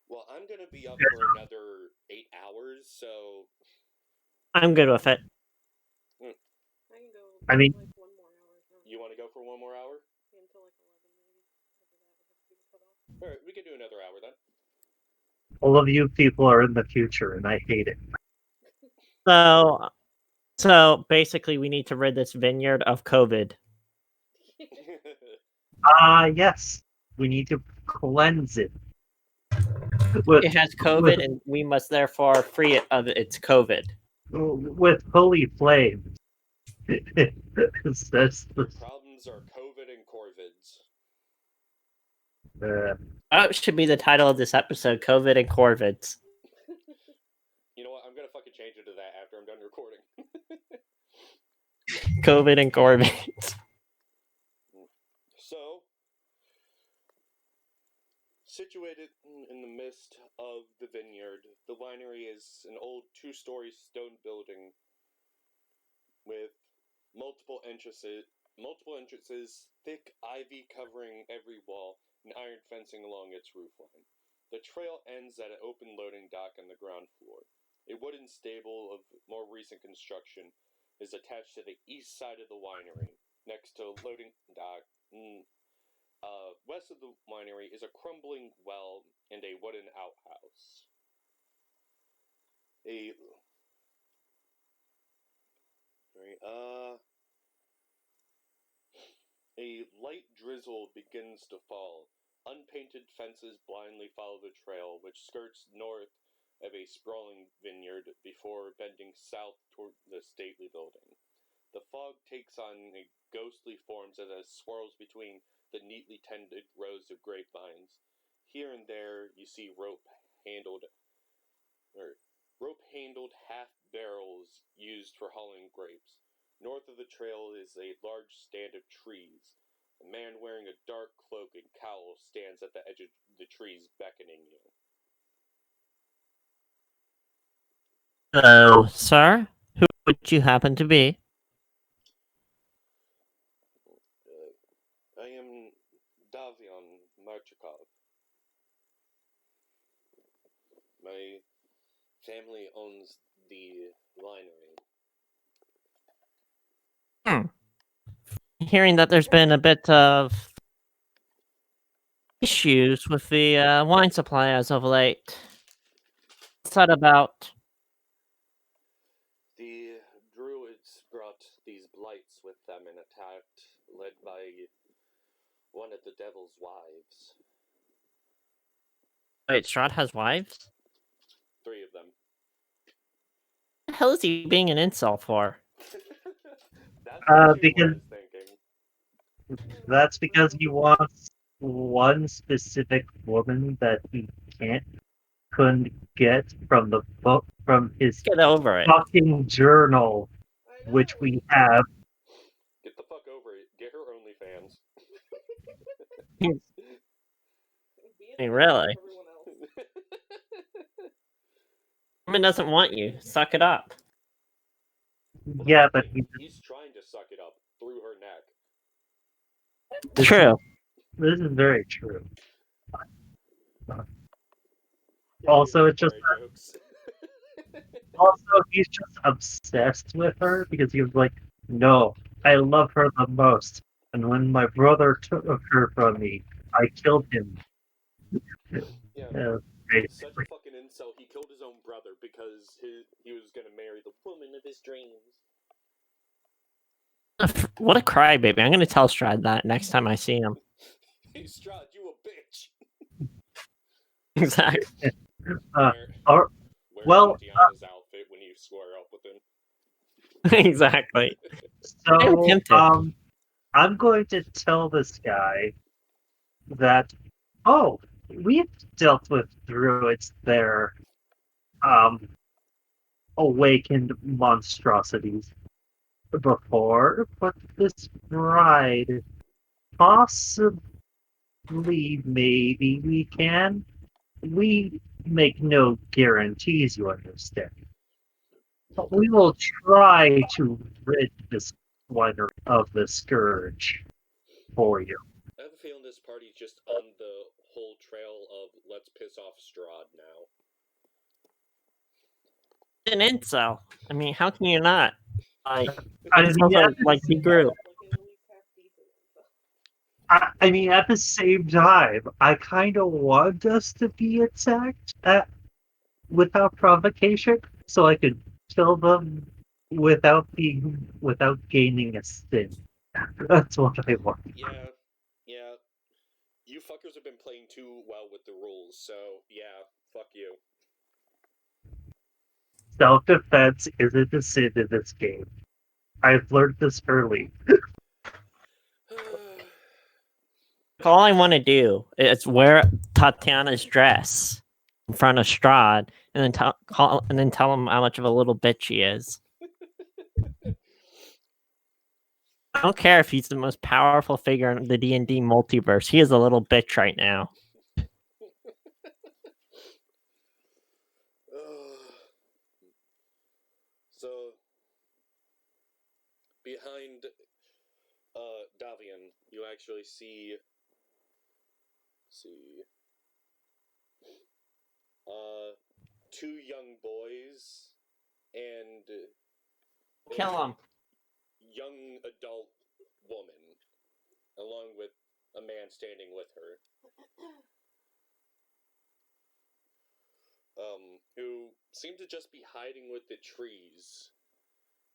Well, I'm gonna be up for another 8 hours, so I'm good with it. I can go. I mean, like 1 more hour. You want to go for 1 more hour? Yeah, until like 11 maybe. After that, would have to be the cutoff. All right, we could do another hour then. All of you people are in the future, and I hate it. So basically, we need to rid this vineyard of COVID. Yes. We need to cleanse it. It has COVID, and we must therefore free it of its COVID. With holy flames. Problems are COVID and Corvids. That should be the title of this episode: COVID and Corvids. You know what? I'm gonna fucking change it to that after I'm done recording. COVID and Corvids. So, situated in the midst of the vineyard, the winery is an old 2-story stone building with multiple entrances, thick ivy covering every wall, and iron fencing along its roofline. The trail ends at an open loading dock on the ground floor. A wooden stable of more recent construction is attached to the east side of the winery, next to a loading dock, west of the winery is a crumbling well and a wooden outhouse. A light drizzle begins to fall. Unpainted fences blindly follow the trail, which skirts north of a sprawling vineyard before bending south toward the stately building. The fog takes on a ghostly forms as it swirls between the neatly tended rows of grapevines. Here and there you see rope-handled half barrels used for hauling grapes. North of the trail is a large stand of trees. A man wearing a dark cloak and cowl stands at the edge of the trees beckoning you. Hello, sir. Who would you happen to be? I am Davion Marchikov. My family owns the winery. Hearing that there's been a bit of issues with the wine supply as of late. What's that about? The druids brought these blights with them and attacked, led by one of the devil's wives. Wait, Strahd has wives? 3 of them. What the hell is he being an incel for? That's actually what I Because was thinking. that's because he wants one specific woman that he couldn't get from the book from his Get over it. fucking journal, I know. which we have. Get the fuck over it. Get her OnlyFans. Be Hey, it really? like everyone else. Woman doesn't want you. Suck it up. Well, Yeah, that's the but thing. He's trying to suck it up through her neck. True. this is very true. Yeah, Also, it's just jokes. also he's just obsessed with her because he was like, no, I love her the most. And when my brother took her from me, I killed him. Yeah. Uh, Such a fucking incel. He killed his own brother because he was gonna marry the woman of his dreams. What a crybaby. I'm gonna tell Strahd that next time I see him. Hey, Strahd, you a bitch. Exactly. uh, Wear, or, wear well, Tatiana's outfit when you square up with him. Exactly. I'm so tempted. I'm going to tell this guy that we've dealt with druids their awakened monstrosities before, but this bride possibly maybe we can. We make no guarantees, you understand. But we will try to rid this winery of the scourge for you. I have a feeling this party's just on the whole trail of let's piss off Strahd now. An incel. I mean, how can you not? Like, I it mean, sounds like he grew. Like at least half decent and stuff. I mean, at the same time, I kind of want us to be attacked without provocation, so I could kill them without gaining a sin. That's what I want. Yeah. You fuckers have been playing too well with the rules, so yeah, fuck you. Self-defense isn't a sin in this game. I've learned this early. All I want to do is wear Tatiana's dress in front of Strahd, and then tell him how much of a little bitch he is. I don't care if he's the most powerful figure in the D&D multiverse. He is a little bitch right now. So, behind Davian, you actually see two young boys and Kill him. young adult woman, along with a man standing with her. Who seem to just be hiding with the trees.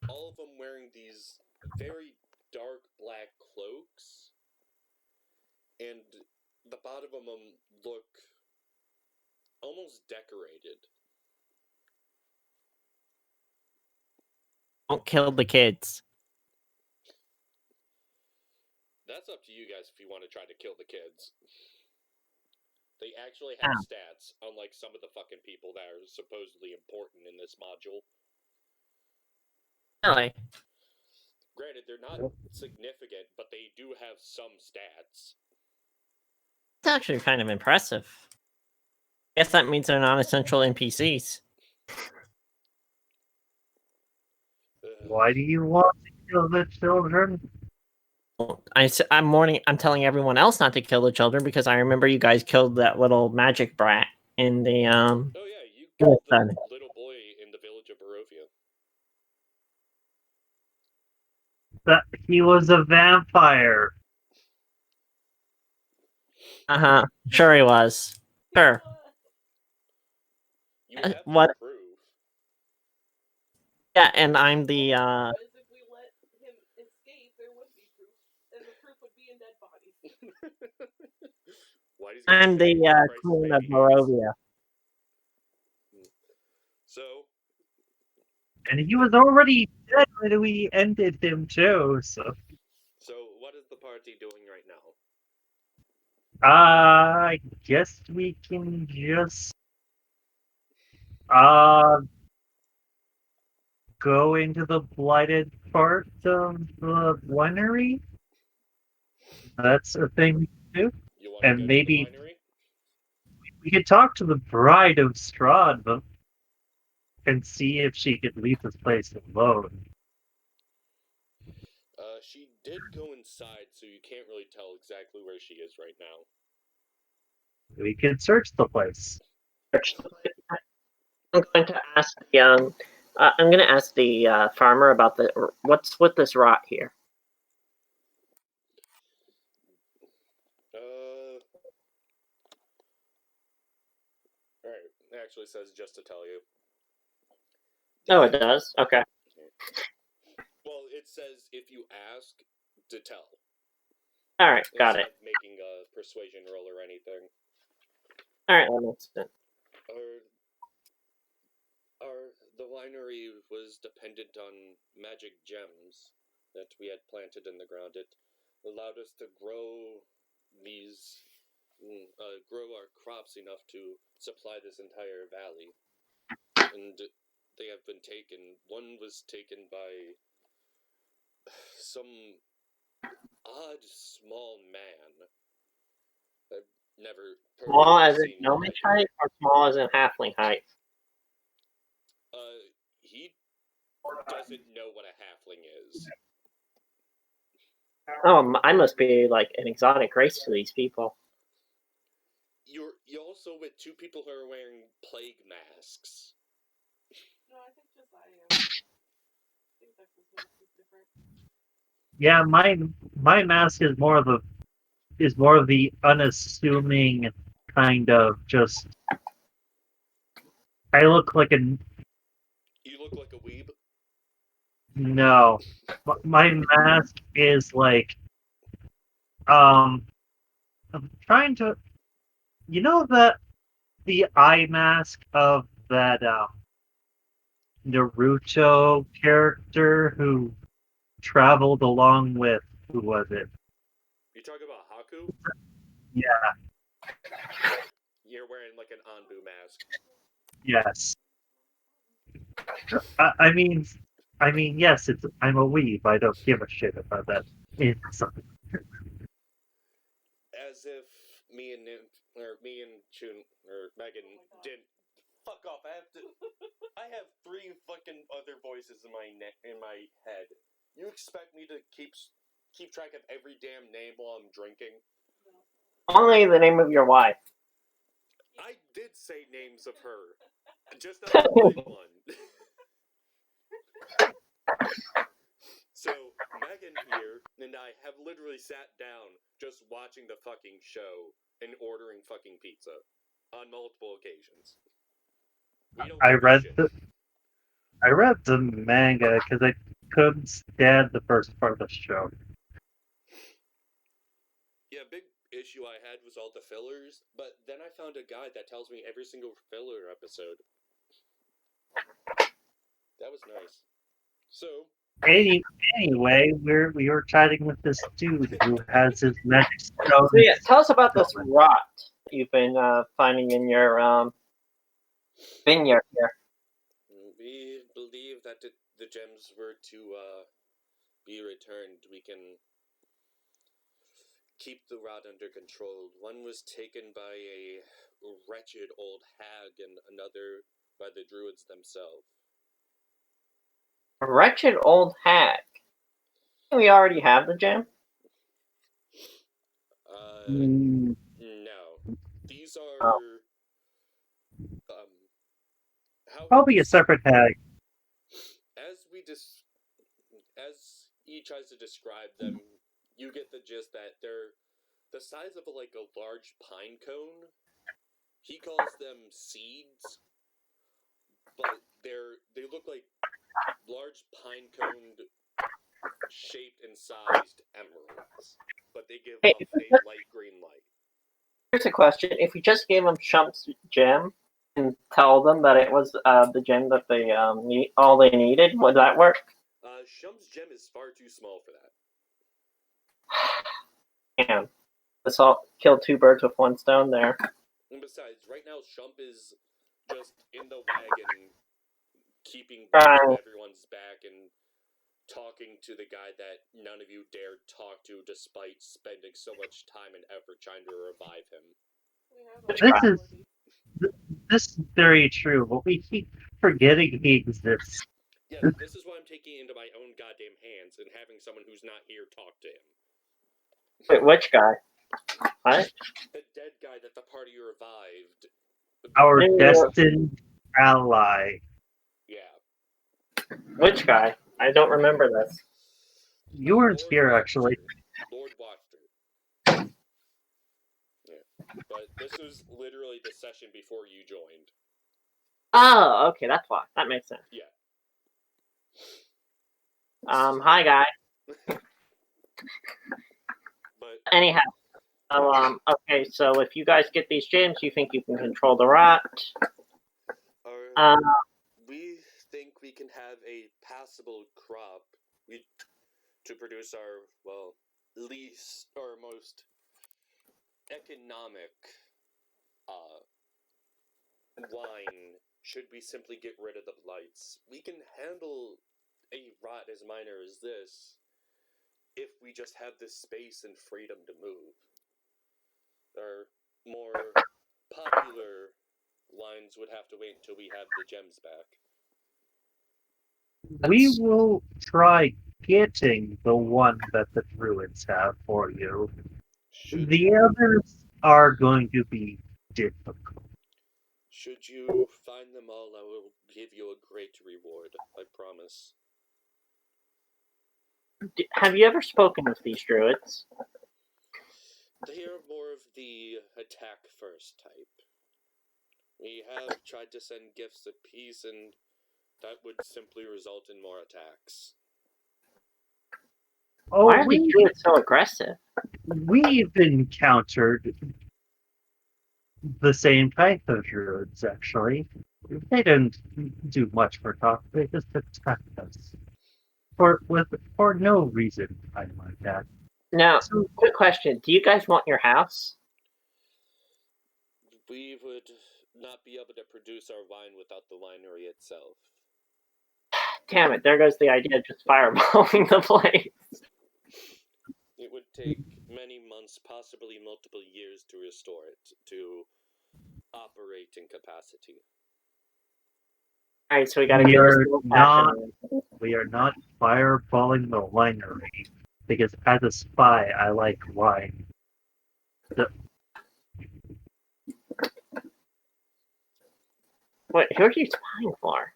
All of them wearing these very dark black cloaks, and the bottom of them look almost decorated. Don't kill the kids. That's up to you guys if you want to try to kill the kids. They actually have stats, unlike some of the fucking people that are supposedly important in this module. Really? Granted, they're not significant, but they do have some stats. It's actually kind of impressive. Guess that means they're non-essential NPCs. Why do you want to kill the children? I'm telling everyone else not to kill the children because I remember you guys killed that little magic brat in the Oh yeah, you killed the little boy in the village of Barovia. That he was a vampire. Sure he was. Sure. You have what? to prove. Yeah, and I'm the If we let him escape, there would be proof, and the proof would be in dead bodies. Why does he I'm say the Christ queen of baby Barovia. So, And he was already dead when we ended him too, so what is the party doing right now? I guess we can just go into the blighted part of the winery. That's a thing we can do. You want to And go maybe to the winery? we could talk to the bride of Strahd and see if she could leave this place alone. She did go inside, so you can't really tell exactly where she is right now. We could search the place. I'm going to ask the I'm going to ask the farmer about what's with this rot here. Alright, it actually says just to tell you. Oh, it does? Okay. Well, it says if you ask, to tell. Alright, got it. Instead of making a persuasion roll or anything. Alright, that makes sense. The winery was dependent on magic gems that we had planted in the ground. It allowed us to grow grow our crops enough to supply this entire valley. And they have been taken. One was taken by some odd small man. I've never Small as in seen gnomish height or small as in halfling height? He doesn't know what a halfling is. Oh, I must be like an exotic race to these people. You're also with two people who are wearing plague masks. No, I think just I am. I think Dex's mask is different. Yeah, my mask is more of the unassuming kind of just. I look like a. You look like a weeb? No, my mask is like. I'm trying to. You know that the eye mask of that Naruto character who traveled along with who was it? You talking about Haku? Yeah. You're wearing like an Anbu mask. Yes. I mean, yes. I'm a weeb. I don't give a shit about that. As if me and Chun or Megan didn't. Fuck off! I have 3 fucking other voices in my head. You expect me to keep track of every damn name while I'm drinking? Only the name of your wife. I did say names of her, just not the right one. So wagon here, and I have literally sat down just watching the fucking show and ordering fucking pizza on multiple occasions. We don't I give a read shit. I read the manga because I couldn't stand the first part of the show. Yeah, big issue I had was all the fillers, but then I found a guide that tells me every single filler episode. That was nice. So, Anyway, we were chatting with this dude who has his magic stone. So yeah, tell us about this rot you've been finding in your vineyard here. we believe that the gems were to be returned. We can keep the rot under control. One was taken by a wretched old hag, and another by the druids themselves. A wretched old hag. We already have the gem. Mm, No. These are how probably a separate hag. as he tries to describe them, you get the gist that they're the size of like a large pine cone. He calls them seeds, but they look like large pine coned shaped and sized emeralds, but they give Hey, off a light green light. here's a question: if we just gave them Shump's gem and tell them that it was the gem that they all they needed, would that work? Shump's gem is far too small for that. Damn, let's all kill two birds with one stone there. And besides, right now Shump is just in the wagon, keeping Right. everyone's back and talking to the guy that none of you dared talk to, despite spending so much time and effort trying to revive him. This is very true, but we keep forgetting he exists. Yes, this is why I'm taking it into my own goddamn hands and having someone who's not here talk to him. Wait, which guy? What? The dead guy that the party revived. Our destined ally. Yeah. Which guy? I don't remember this. You weren't here, actually. Lord Watcher. Yeah. But this was literally the session before you joined. Oh, okay, that's why. That makes sense. Yeah. Hi, guy. But Anyhow, okay, so if you guys get these gems, you think you can control the rot? we think we can have a passable crop to produce our, well, least or most economic wine should we simply get rid of the blights. We can handle a rot as minor as this if we just have the space and freedom to move. Our more popular wines would have to wait until we have the gems back. We will try getting the one that the druids have for you. The others are going to be difficult. Should you find them all, I will give you a great reward, I promise. Have you ever spoken with these druids? They are more of the attack first type. We have tried to send gifts of peace, and that would simply result in more attacks. Why are the druids so aggressive? We've encountered the same type of druids, actually. They didn't do much for talk, they just attacked us. For no reason, I might add. Now, quick question. Do you guys want your house? We would not be able to produce our wine without the winery itself. Damn it, there goes the idea of just fireballing the place. It would take many months, possibly multiple years, to restore it to operating capacity. Alright, so we gotta get We are not fireballing the winery, because as a spy, I like wine. What? Who are you spying for?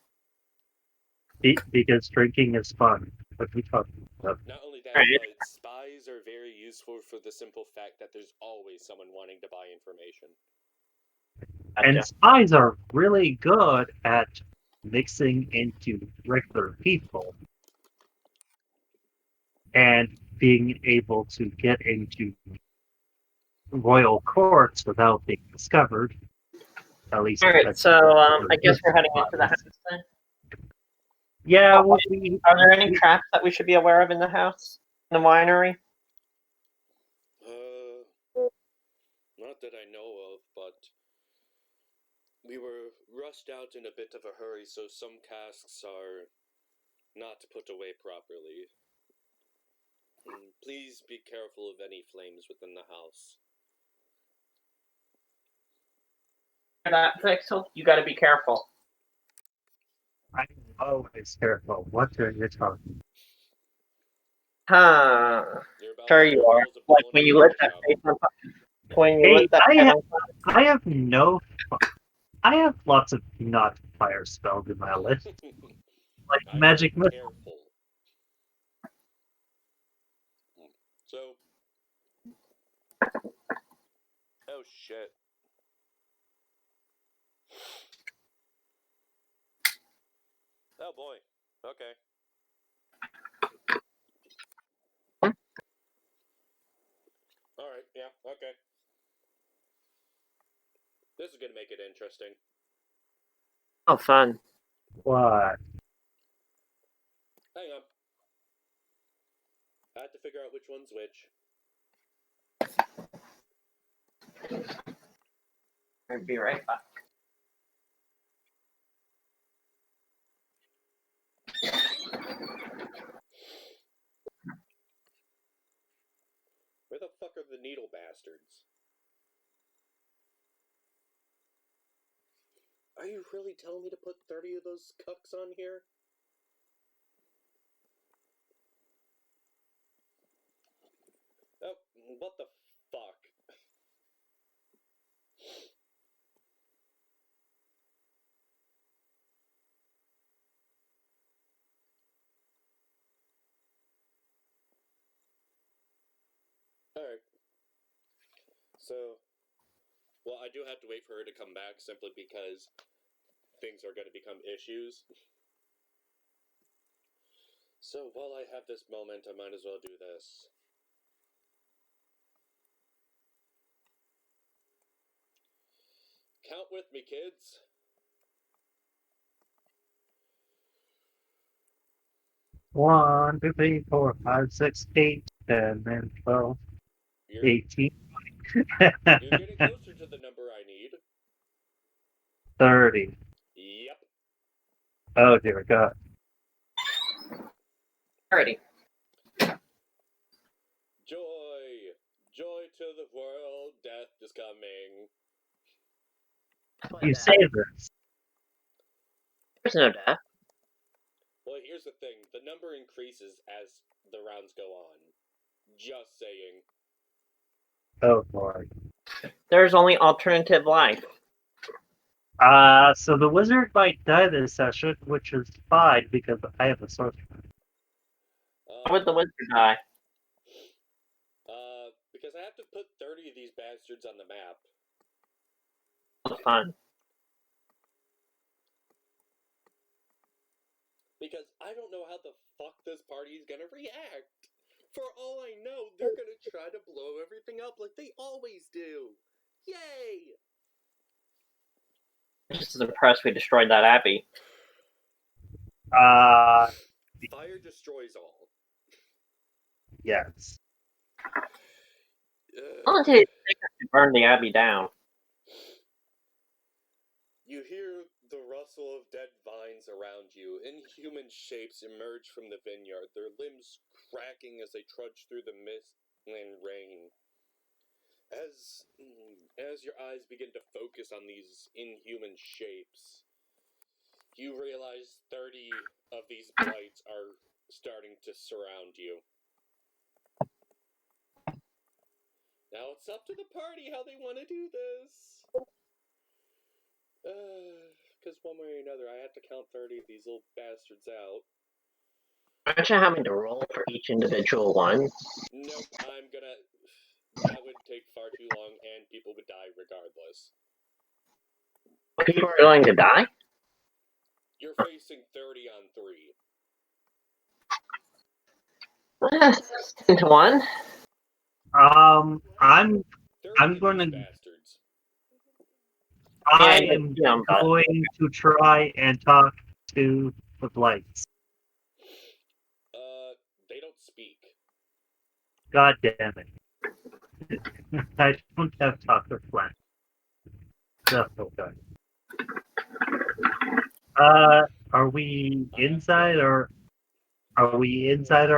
Because drinking is fun. What are we talking about? Not only that, Right. but spies are very useful for the simple fact that there's always someone wanting to buy information. And Gotcha. spies are really good at mixing into regular people and being able to get into royal courts without being discovered. At least All right, that's so I guess good we're heading into the spies. house then. Yeah, Are there any traps that we should be aware of in the house, in the winery? Not that I know of, but we were rushed out in a bit of a hurry, so some casks are not put away properly. Please be careful of any flames within the house. For that, Vixel, you got to be careful. I'm always careful. What are you talking? Huh. You're about Sure to you hear are. rolls of Like blown when up you lit paper that shop. face on fire. When you Hey, lit that head on fire. I have no. I have lots of not fire spells in my list, like I magic said missile. careful. So. Oh shit. Oh boy. Okay. Alright, yeah, okay. This is gonna make it interesting. Oh, fun. What? Hang on. I have to figure out which one's which. I'll be right back. Where the fuck are the needle bastards? Are you really telling me to put 30 of those cucks on here? Oh, what the fuck? Alright. So, well, I do have to wait for her to come back simply because things are going to become issues. So, while I have this moment, I might as well do this. Count with me, kids. 1, 2, 3, 4, 5, 6, 8, 10, and 12, You're 18, getting closer to the number I need. 30. Yep. Oh dear God. Alrighty. Joy! Joy to the world, death is coming. You say this. There's no death. Well, here's the thing. The number increases as the rounds go on. Just saying. Oh boy. There's only alternative life. So the wizard might die this session, which is fine because I have a sorcerer. How would the wizard die? Because I have to put 30 of these bastards on the map. Fun. Because I don't know how the fuck this party is gonna react. For all I know, they're gonna try to blow everything up like they always do. Yay! I'm just impressed we destroyed that abbey. Fire destroys all. Yes. How long did it take us to burn the abbey down? You hear the rustle of dead vines around you. Inhuman shapes emerge from the vineyard, their limbs cracking as they trudge through the mist and rain. As your eyes begin to focus on these inhuman shapes, you realize 30 of these blights are starting to surround you. Now it's up to the party how they want to do this. Because one way or another, I have to count 30 of these little bastards out. Aren't you having to roll for each individual one? Nope, that would take far too long, and people would die regardless. People are going to die? You're facing 30 on 3. 10 to 1? I'm 30 I'm of gonna- these bastards. I Yeah, am yeah, but- going to try and talk to the blights. They don't speak. God damn it. I don't have talk with flesh. That's okay. Are we inside or outside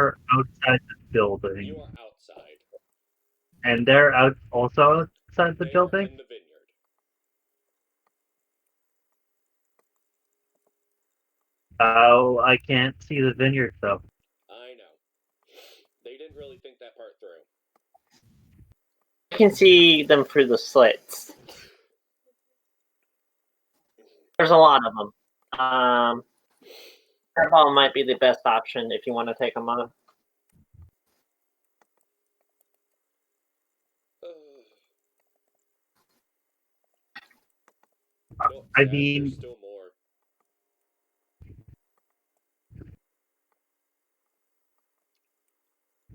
the building? You are outside. And they're also outside the They are building? in the vineyard. Oh, I can't see the vineyard though. I know. They didn't really think that part through. I can see them through the slits. There's a lot of them. Fireball might be the best option if you want to take them on. No, I Zach, mean- there's still more.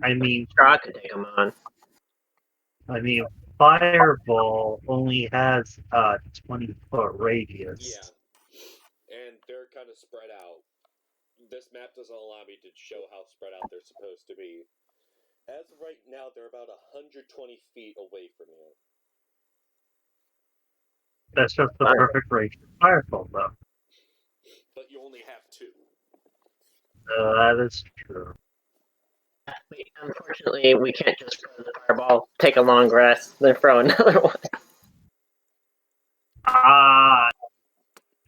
I mean, Sure, I could take them on. Fireball only has a 20-foot radius. Yeah. And they're kind of spread out. This map doesn't allow me to show how spread out they're supposed to be. As of right now, they're about 120 feet away from you. That's just the perfect range for Fireball, though. But you only have 2. That is true. Unfortunately, we can't just throw the fireball, take a long rest, then throw another one.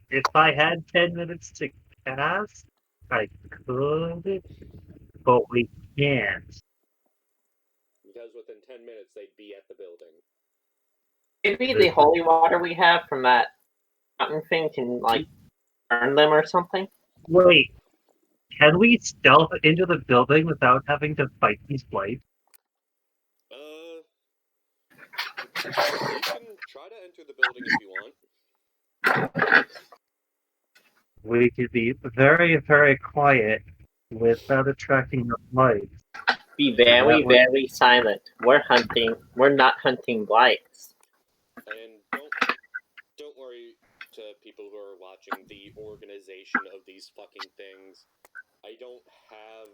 If I had 10 minutes to cast, I could, but we can't. Because within 10 minutes, they'd be at the building. Maybe the holy water we have from that fountain thing can, like, burn them or something? Wait, can we stealth into the building without having to fight these blights? You can try to enter the building if you want. We could be very, very quiet without attracting the blights. Be very, very silent. We're hunting. We're not hunting blights. And don't worry to people who are watching the organization of these fucking things. I don't have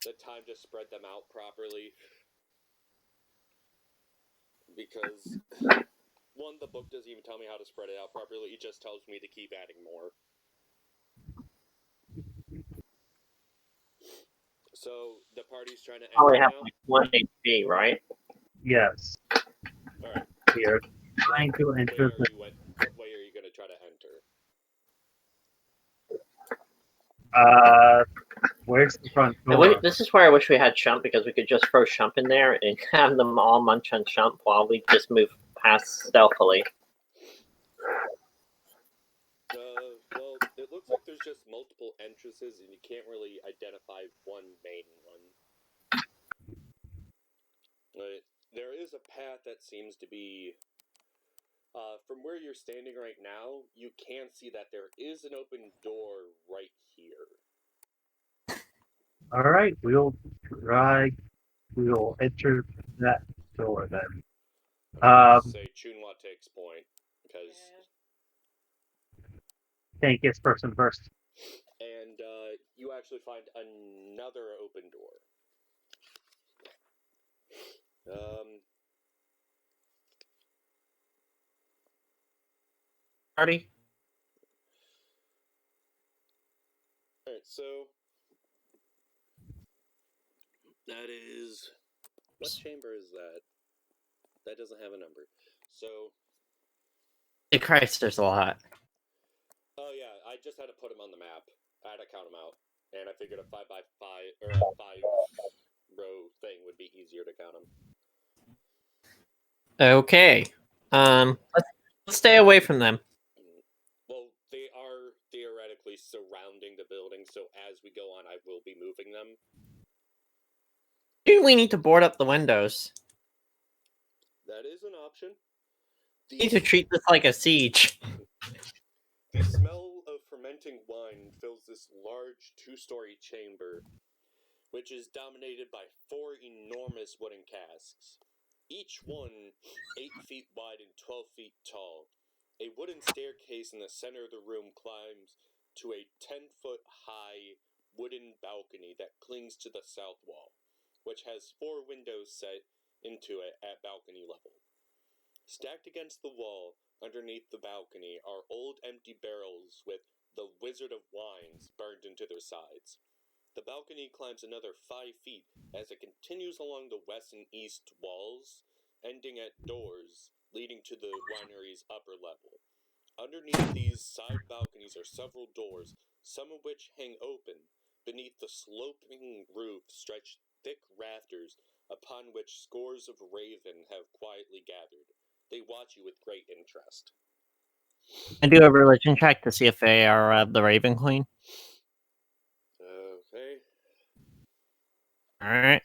the time to spread them out properly. Because, one, the book doesn't even tell me how to spread it out properly. It just tells me to keep adding more. So, the party's trying to enter Probably have now? like 1 HP, right? Yes, Alright. we are trying to enter the. What way are you going to try to enter? Where's the front door? This is where I wish we had Shump, because we could just throw Shump in there and have them all munch on Shump while we just move past stealthily. Well, it looks like there's just multiple entrances, and you can't really identify one main one. There is a path that seems to be... from where you're standing right now, you can see that there is an open door right here. Alright, we'll enter that door then. Say Chunwa takes point, because... Tank gets person first. And, you actually find another open door. Party? Alright, so... That is... What chamber is that? That doesn't have a number. So... In Christ, there's a lot. Oh yeah, I just had to put them on the map. I had to count them out. And I figured a 5x5, or a 5-row thing would be easier to count them. Okay. Let's stay away from them. Well, they are theoretically surrounding the building, so as we go on, I will be moving them. Maybe we need to board up the windows. That is an option. We need to treat this like a siege. The smell of fermenting wine fills this large 2-story chamber, which is dominated by 4 enormous wooden casks, each one 8 feet wide and 12 feet tall. A wooden staircase in the center of the room climbs to a 10-foot high wooden balcony that clings to the south wall, which has 4 windows set into it at balcony level. Stacked against the wall underneath the balcony are old empty barrels with the Wizard of Wines burned into their sides. The balcony climbs another 5 feet as it continues along the west and east walls, ending at doors leading to the winery's upper level. Underneath these side balconies are several doors, some of which hang open. Beneath the sloping roof stretch thick rafters upon which scores of raven have quietly gathered. They watch you with great interest. I do a religion check to see if they are the Raven Queen. Okay. Alright.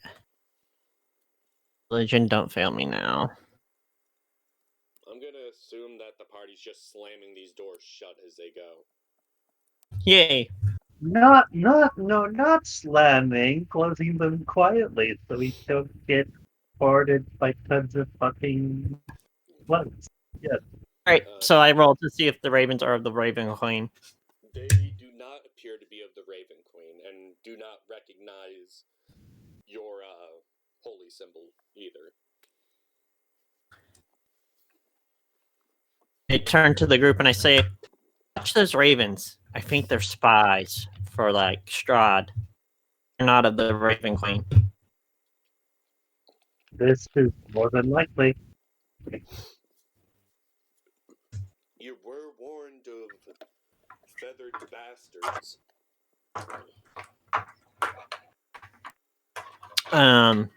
Religion, don't fail me now. I'm gonna assume that the party's just slamming these doors shut as they go. Yay. Not slamming, closing them quietly so we don't get boarded by tons of fucking slugs. Yes. Alright, so I roll to see if the Ravens are of the Raven Queen. They do not appear to be of the Raven Queen and do not recognize your holy symbol either. I turn to the group and I say, watch those ravens. I think they're spies for, like, Strahd. They're not of the Raven Queen. This is more than likely. You were warned of feathered bastards. And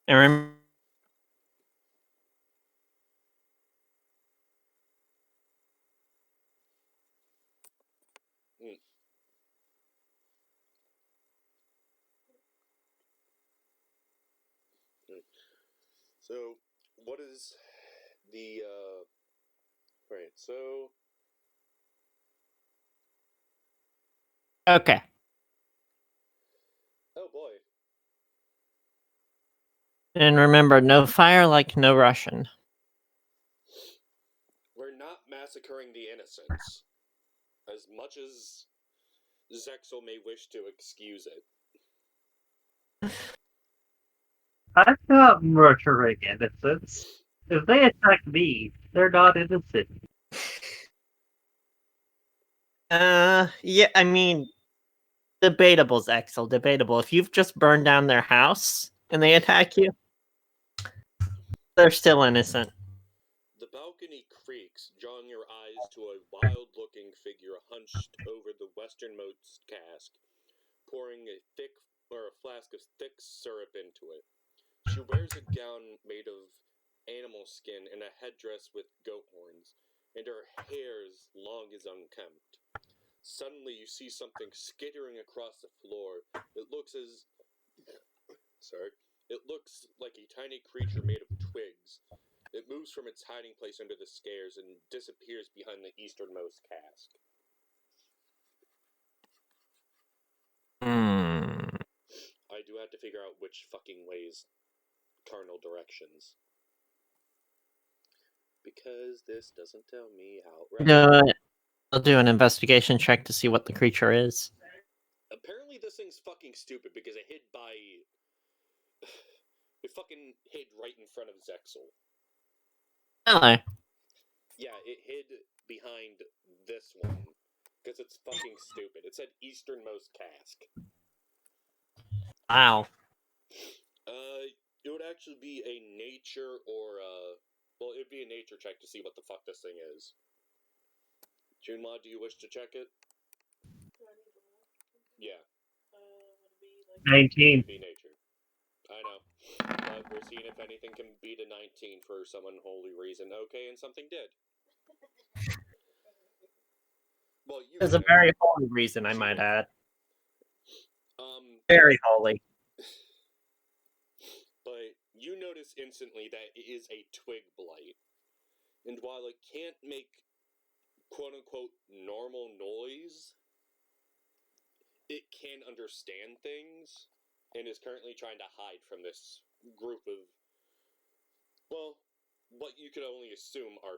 remember, So, what is the, right, so... okay. Oh boy. And remember, no fire like no Russian. We're not massacring the innocents, as much as Zexel may wish to excuse it. I'm not murdering innocents. If they attack me, they're not innocent. Yeah, I mean, debatable's Axel, debatable. If you've just burned down their house and they attack you, they're still innocent. The balcony creaks, drawing your eyes to a wild-looking figure hunched over the westernmost cask, pouring a flask of thick syrup into it. She wears a gown made of animal skin and a headdress with goat horns, and her hair is long as unkempt. Suddenly, you see something skittering across the floor. It looks like a tiny creature made of twigs. It moves from its hiding place under the stairs and disappears behind the easternmost cask. I do have to figure out which fucking ways cardinal directions. Because this doesn't tell me outright. I'll do an investigation check to see what the creature is. Apparently this thing's fucking stupid because it hid by... It fucking hid right in front of Zexel. Hello. Yeah, it hid behind this one. Because it's fucking stupid. It said easternmost cask. Wow. It would actually be a nature or well, it'd be a nature check to see what the fuck this thing is. Junma, do you wish to check it? Do I need to roll? Yeah. Would it be like 19. It'd be nature. I know. But we're seeing if anything can beat a 19 for some unholy reason. Okay, and something did. Well, There's a very holy reason, I might add. Very holy. But you notice instantly that it is a twig blight. And while it can't make quote-unquote normal noise, it can understand things and is currently trying to hide from this group of, well, what you could only assume are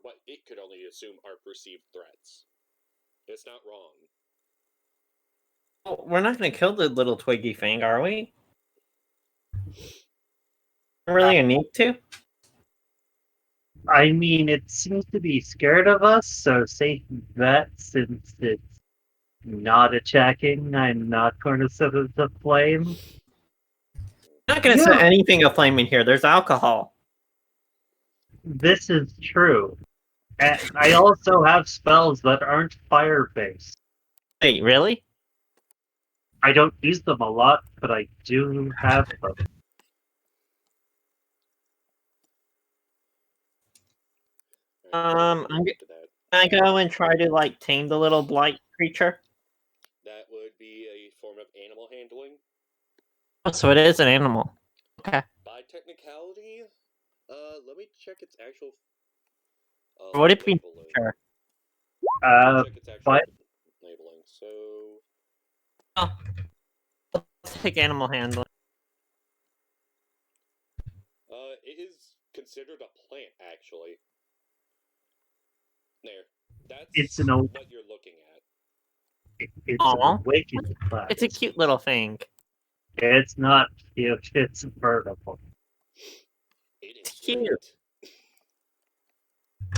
what it could only assume are perceived threats. It's not wrong. Well, we're not going to kill the little twiggy thing, are we? Really a need to? I mean, it seems to be scared of us, so safe bet since it's not attacking, I'm not going to set it aflame. I'm not going to set anything aflame in here. There's alcohol. This is true. And I also have spells that aren't fire-based. Wait, really? I don't use them a lot, but I do have them. I'm to that. I go and try to like tame the little blight creature. That would be a form of animal handling. Oh, so it is an animal. Okay. By technicality, let me check its actual. Would it be labeling. sure? Check its actual labeling. So. Oh. Let's take animal handling. It is considered a plant, actually. There. That's what you're looking at. It's an awakened plant. It's a cute little thing. It's not cute, it's vertical. It is cute.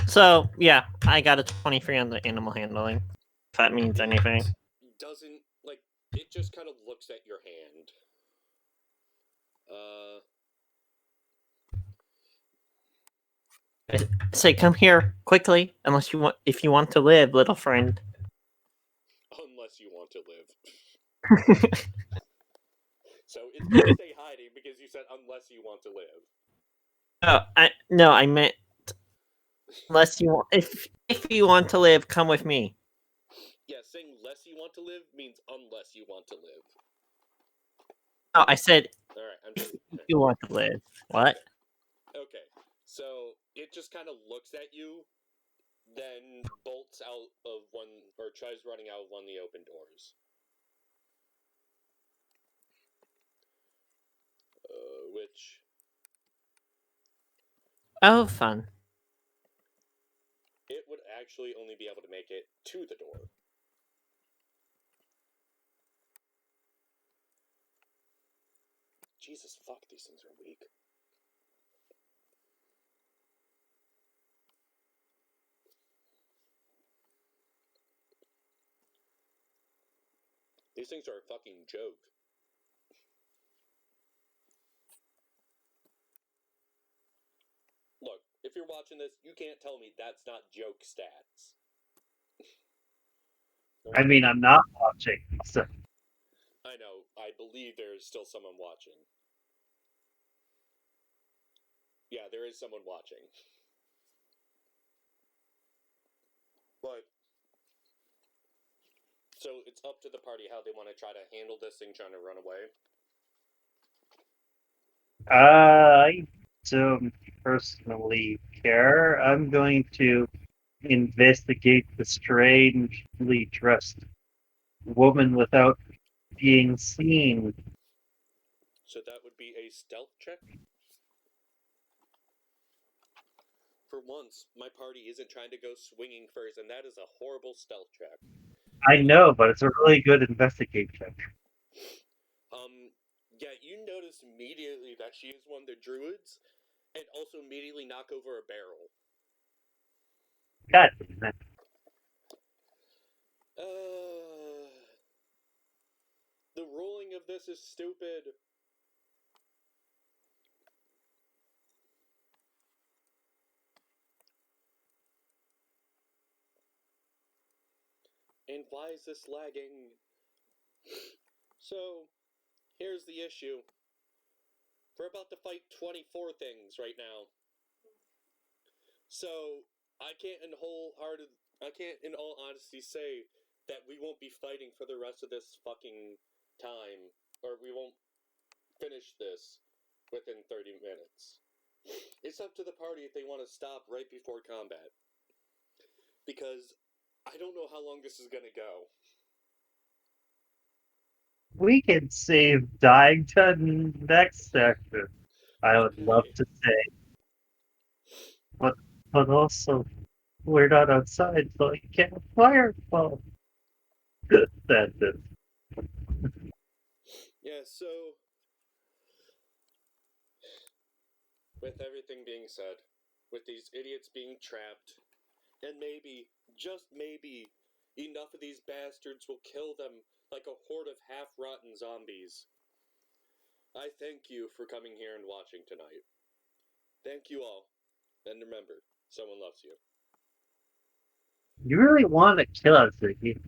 So, yeah, I got a 23 on the animal handling. If that means anything. Doesn't, like, it just kind of looks at your hand. Say, come here quickly, if you want to live, little friend. Unless you want to live. So it's gonna stay hiding because you said unless you want to live. No, I meant unless you want. If you want to live, come with me. Yeah, saying less you want to live means unless you want to live. No, I said. All right, if you want to live. What? Okay, so it just kind of looks at you, then bolts out of one, or tries running out of one of the open doors. Which... Oh, fun. It would actually only be able to make it to the door. Jesus fuck, these things are weak. These things are a fucking joke. Look, if you're watching this, you can't tell me that's not joke stats. I mean, I'm not watching, so... I know, I believe there is still someone watching. Yeah, there is someone watching. But... So, it's up to the party how they want to try to handle this thing trying to run away. I don't personally care. I'm going to investigate the strangely dressed woman without being seen. So that would be a stealth check? For once, my party isn't trying to go swinging first, and that is a horrible stealth check. I know, but it's a really good investigate check. Yeah, you notice immediately that she is one of the druids, and also immediately knock over a barrel. God damn it. The ruling of this is stupid. And why is this lagging? So, here's the issue. We're about to fight 24 things right now. So, I can't in all honesty say that we won't be fighting for the rest of this fucking time, or we won't finish this within 30 minutes. It's up to the party if they want to stop right before combat. Because I don't know how long this is gonna go. We can save dying to next section. I would love Okay. to say, but also we're not outside, so you can't fireball. That's it. Yeah, so with everything being said, with these idiots being trapped, and maybe, just maybe, enough of these bastards will kill them like a horde of half-rotten zombies. I thank you for coming here and watching tonight. Thank you all, and remember, someone loves you. You really want to kill us, Ricky.